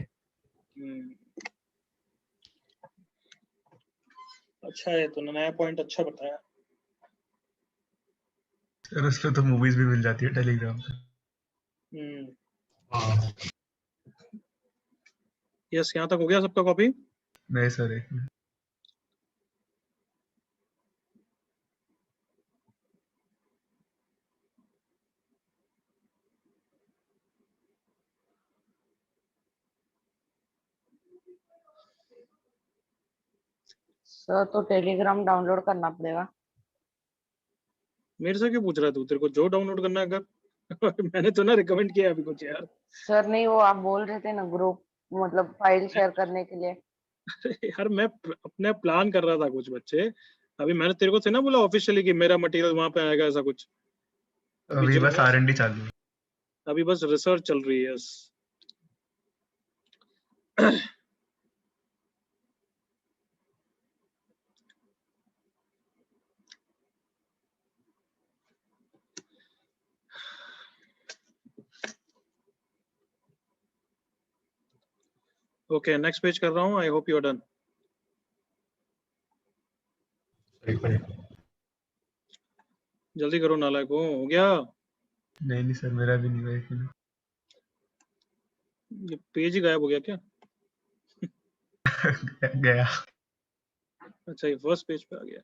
अच्छा है, तो नया पॉइंट अच्छा बताया. सर उस पे तो मूवीज भी मिल जाती है टेलीग्राम पे. यस, यहाँ तक हो गया सबका कॉपी? नहीं सर, एक मिनट. सर तो टेलीग्राम डाउनलोड करना पड़ेगा. मेरे से क्यों पूछ रहा है तू? तेरे को जो डाउनलोड करना है कर. मैंने तो ना रिकमेंड किया अभी कुछ यार. सर नहीं, वो आप बोल रहे थे ना ग्रुप, मतलब फाइल शेयर करने के लिए. यार मैं अपने प्लान कर रहा था कुछ बच्चे. अभी मैंने तेरे को थे ना बोला ऑफिशियली कि मेरा मटेरियल वहां पे आएगा, ऐसा कुछ. अभी बस R&D चालू है. अभी बस रिसर्च चल रही है. यस. ओके, नेक्स्ट पेज कर रहा हूँ. I hope you are done. जल्दी करो नालायक. हो गया? नहीं सर, मेरा भी नहीं हुआ. एक मिनट. ये पेज ही गायब हो गया क्या? गया. अच्छा, ये फर्स्ट पेज पे आ गया.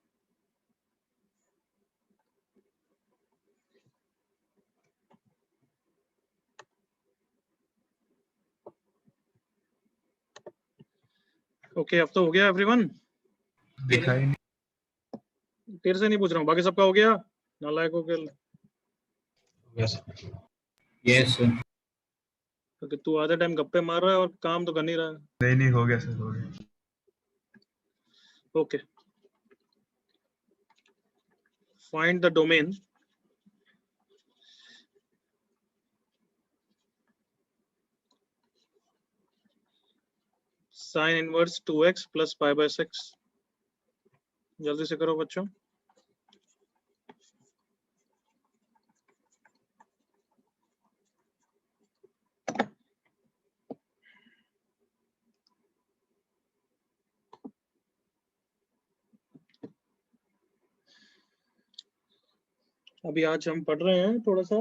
ओके, अब तो हो गया एवरीवन. दिखाई नहीं. तेरे से नहीं पूछ रहा हूँ, बाकी सबका हो गया. नालायकों के. Yes. Yes, sir. क्योंकि तू आधा टाइम गप्पे मार रहा है और काम तो कर नहीं रहा है. नहीं हो गया सर, हो गया. Okay, find the domain. Sine inverse 2x plus pi by 6. जल्दी से करो बच्चों. अभी आज हम पढ़ रहे हैं थोड़ा सा,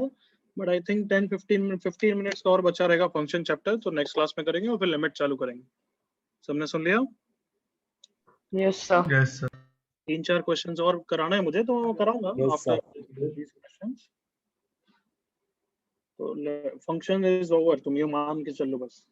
बट आई थिंक 15 मिनट्स का और बचा रहेगा फंक्शन चैप्टर, तो नेक्स्ट क्लास में करेंगे और फिर लिमिट चालू करेंगे। सबने सुन लिया? Yes sir. Yes sir. 3-4 questions और कराना है मुझे तो कराऊंगा Yes, after sir. these questions। तो फंक्शन इज ओवर, तुम ये मान के चलो बस।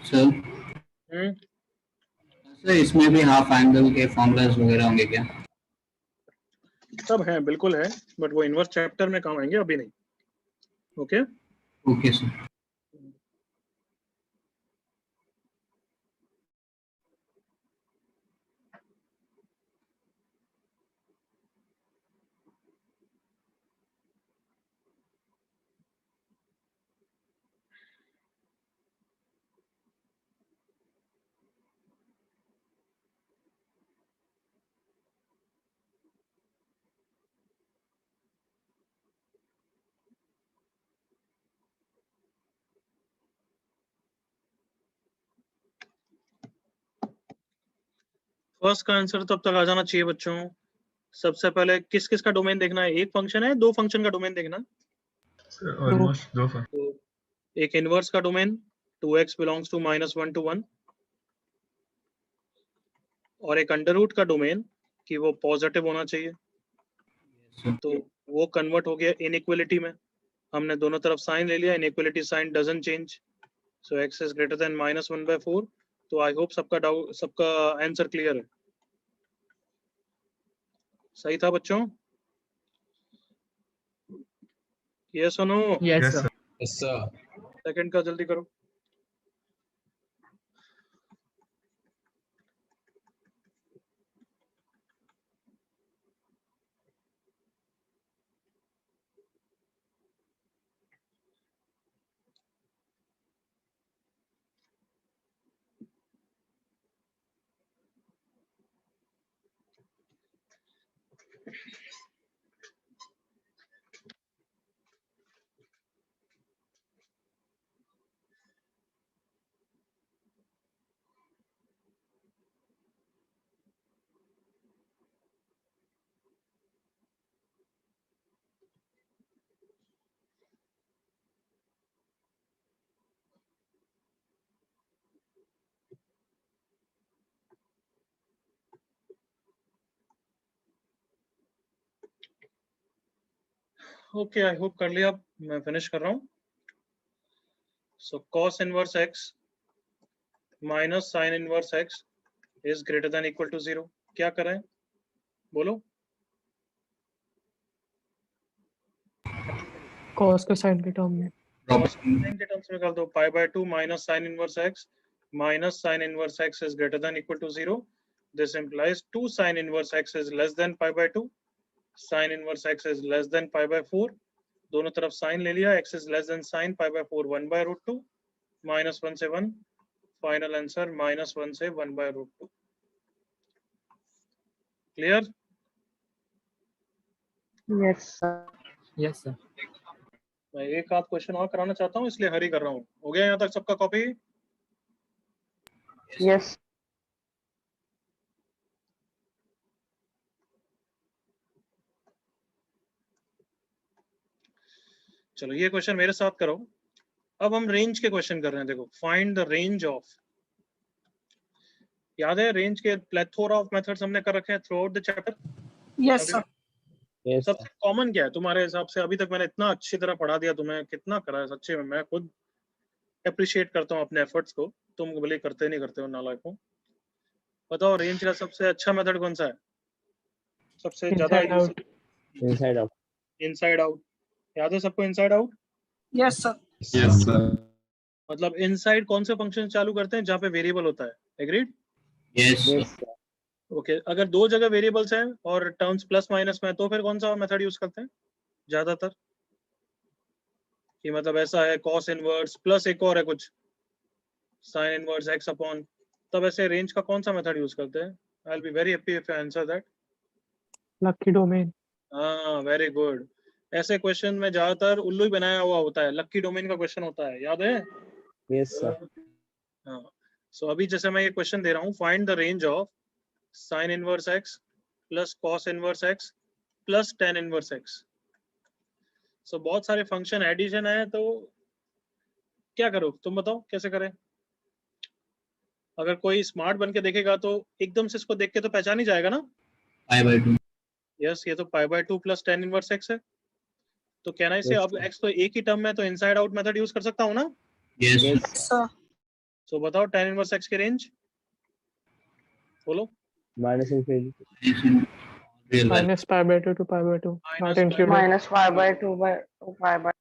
सर हम्म, सर इसमें भी हाफ एंगल के फॉर्मूलाज वगैरह होंगे क्या? सब है, बिल्कुल है, बट वो इन्वर्स चैप्टर में काम आएंगे, अभी नहीं। Okay okay sir. फर्स्ट का आंसर तब तक आ जाना चाहिए बच्चों। सबसे पहले किस किस का डोमेन देखना है? एक फंक्शन है, दो फंक्शन का डोमेन देखना? ऑलमोस्ट दो सर। तो एक इनवर्स का domain 2x belongs to -1 to 1, और एक अंडर रूट का डोमेन कि वो पॉजिटिव होना चाहिए। तो वो कन्वर्ट हो गया इनइक्वालिटी में, हमने दोनों तरफ साइन ले लिया, inequality sign doesn't change, so x is greater than -1/4। तो आई होप सबका डाउट, सबका आंसर क्लियर है। सही था बच्चों? ये सुनो, yes yes sir. Sir. Yes sir. Second का जल्दी करो। ओके, आई होप कर लिया। मैं फिनिश कर रहा हूँ। So cos inverse x minus sine inverse x is greater than equal to 0। क्या करें बोलो? cos को sin के टर्म में। cos साइन के टर्म्स में कर दो, π/2 minus sine inverse x minus sin inverse x is greater than equal to 0. This implies 2 sin inverse x is less than π/2. Sin inverse x is less than π/4. दोनों तरफ sin ले लिया, x is less than sin π/4, 1/√2, -1 से 1, final answer -1 से 1/√2। Clear? Yes sir. Yes sir. मैं एक आध question और कराना चाहता हूँ, इसलिए हरी कर रहा हूँ। हो गया यहाँ तक सबका कॉपी? यस चलो ये क्वेश्चन मेरे साथ करो। अब हम रेंज के क्वेश्चन कर रहे हैं। देखो, फाइंड द रेंज ऑफ, याद है रेंज के प्लेथोरा ऑफ मेथड्स हमने कर रखे हैं through out the chapter. Yes, sir. सबसे कॉमन क्या है तुम्हारे हिसाब से? अभी तक मैंने इतना अच्छी तरह पढ़ा दिया तुम्हें, कितना करा है सच्चे में। मैं खुद अप्रिशिएट करता हूँ अपने एफर्ट्स को, तुम भले करते नहीं करते हो नालायक हो। बताओ रेंज का सबसे अच्छा मेथड कौन सा है, सबसे ज्यादा? Inside out. Inside out. Inside out. याद है सबको inside out? Yes, sir. Yes, sir. मतलब इनसाइड कौन से फंक्शन चालू करते हैं जहाँ पे वेरिएबल होता है? एग्रीड? Yes, sir. ओके, अगर दो जगह वेरिएबल्स हैं और टर्म्स प्लस माइनस में, तो फिर कौन सा मेथड यूज करते हैं ज्यादातर? कि मतलब ऐसा है कॉस इनवर्स प्लस एक और है कुछ साइन इनवर्स एक्स अपॉन, तब ऐसे रेंज का कौन सा मेथड यूज करते हैं? I will be very happy if you answer that. Lucky domain. हाँ, वेरी गुड। ऐसे क्वेश्चन में ज्यादातर उल्लू ही बनाया हुआ होता है, लक्की डोमेन का क्वेश्चन होता है, याद है? Yes sir. हाँ, सो अभी जैसे मैं ये क्वेश्चन दे रहा हूँ, find the range of sine inverse x plus cos inverse x plus tan inverse x. So बहुत सारे फंक्शन एडिशन है, तो क्या करो तुम बताओ कैसे करें? अगर कोई स्मार्ट बन के देखेगा तो एकदम से इसको देख के तो पहचान ही जाएगा ना। Pi by 2. यस, ये तो पाई by 2 plus tan inverse x है। तो कहना इसे अब एक्स तो एक ही टर्म में, तो इनसाइड आउट मेथड यूज कर सकता हूँ ना। Yes, sir. Yes, sir. सो बताओ टेन इनवर्स एक्स की रेंज बोलो। Minus infinity. Yes, in real life. Minus pi by 2 to pi by 2. Minus Not pi included. minus 5 by 2 by 2 pi by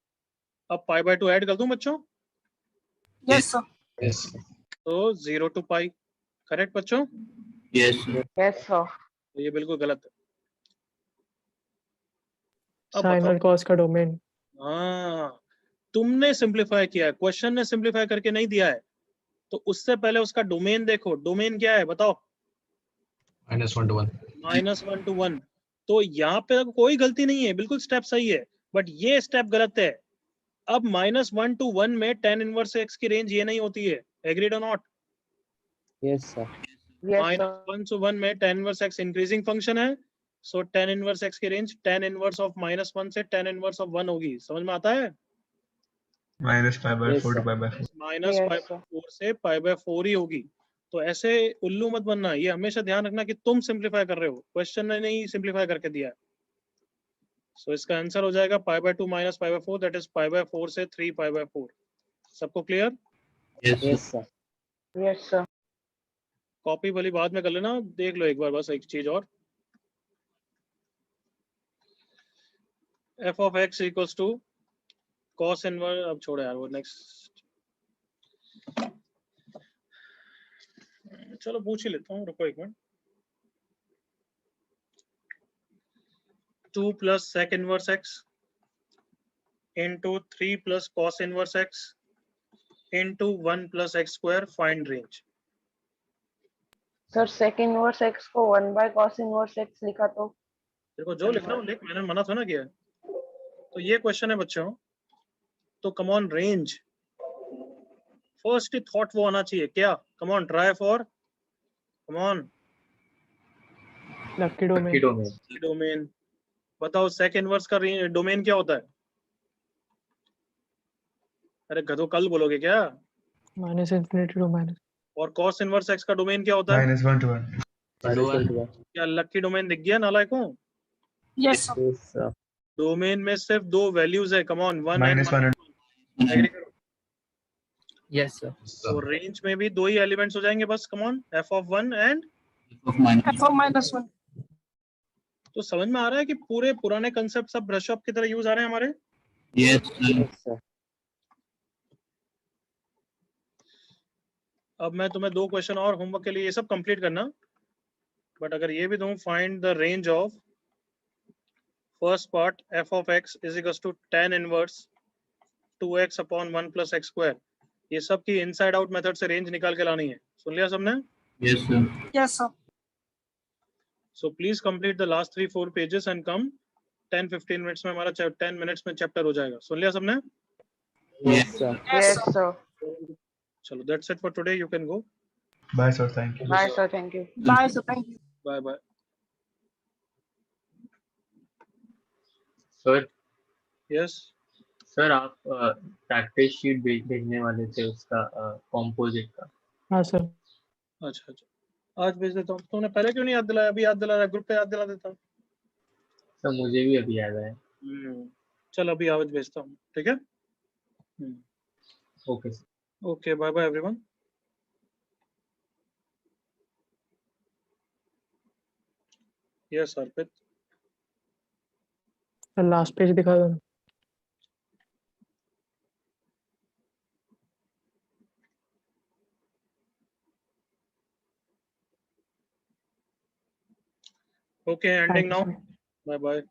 अब पाई by 2 add कर दूं बच्चों, Yes, sir. Yes. तो 0 to pi. Correct बच्चों? Yes, sir. yes sir तो ये बिल्कुल गलत है। अब Sin बताओ। और cos का domain. हाँ, तुमने सिंप्लीफाई किया है, क्वेश्चन ने सिंप्लीफाई करके नहीं दिया है, तो उससे पहले उसका डोमेन देखो। डोमेन क्या है बताओ? -1 to 1. -1 to 1। तो यहाँ पे कोई गलती नहीं है, बिल्कुल स्टेप सही है, बट ये स्टेप गलत है। अब -1 to 1 में टेन इनवर्स एक्स की रेंज ये नहीं होती है। एग्रीड और not? Yes sir. yes sir -1 to 1 में ten inverse x increasing function है, सो टेन इनवर्स एक्स की रेंज टेन इनवर्स ऑफ -1 से टेन इनवर्स ऑफ 1 होगी। समझ में आता है? -pi by Yes, 4 to sir. pi by 4. -pi Yes, by sir. 4 से pi by 4 ही होगी। तो ऐसे उल्लू मत बनना, ये हमेशा ध्यान रखना कि तुम सिंप्लीफाई कर रहे हो, क्वेश्चन ने नहीं सिंप्लीफाई करके दिया है। सो इसका आंसर हो जाएगा pi by 2 minus pi by 4, that is pi by 4 से 3 pi by 4। सबको clear? Yes, sir. Yes sir. yes sir copy वाली बाद में कर लेना, देख लो एक बार बस एक चीज और। f of x equals to cos inverse, अब छोड़ो यार वो नेक्स्ट, चलो पूछ ही लेता हूँ, रुको एक minute. 2 plus sec inverse x into 3 plus cos inverse x into 1 plus x square, find range। sir sec inverse x को 1 by cos inverse x लिखा तो देखो जो लिख रहा हूँ लिख, मैंने मना थोड़ा ना किया है। तो ये क्वेश्चन है बच्चों, तो come on range first thought वो आना चाहिए क्या? Come on try for, come on Lucky domain. Domain. Domain. बताओ सेक इनवर्स का डोमेन क्या होता है? अरे गधो कल बोलोगे क्या? Minus infinity to minus. और cos इनवर्स x का डोमेन क्या होता है? -1 to 1. क्या लकी डोमेन दिख गया नालायकों? Yes, sir. Yes sir. Domain में सिर्फ दो वैल्यूज है, come on, 1 and -1 and agree करो। Yes sir. तो रेंज में भी दो ही एलिमेंट्स हो जाएंगे बस, come on, f of 1 and. F of -1. तो समझ में आ रहा है कि पूरे पुराने कंसेप्ट सब ब्रश अप की तरह यूज आ रहे हैं हमारे। Yes, sir. Yes sir. अब मैं तुम्हें दो क्वेश्चन और होमवर्क के लिए, ये सब कंप्लीट करना, बट अगर ये भी दूं, find the range of first part f of x is equals to tan inverse 2x upon 1 plus x square, ये सब की इनसाइड आउट मेथड से रेंज निकाल के लानी है। सुन लिया सबने? Yes, sir. Yes, sir. So please complete the last 3-4 pages and come 10-15 minutes में हमारा 10 मिनट्स में चैप्टर हो जाएगा। सुन लिया सबने? Yes sir. yes sir चलो that's it for today, you can go. Bye, sir. Thank you. bye sir thank you Bye, sir. Thank you. Bye bye. Sir yes sir आप practice sheet भेजने वाले थे उसका कॉम्पोजिट का। हाँ sir. अच्छा अच्छा, आज भेज देता हूँ। तुमने पहले क्यों नहीं याद दिलाया? अभी याद दिला रहा है, ग्रुप पे याद दिला देता हूँ। सर मुझे भी अभी याद आया। चल अभी आज भेजता हूँ, ठीक है। Okay sir. Okay, bye bye everyone. Yes Arpit. Last page दिखा दो। Okay, ending now. Bye bye.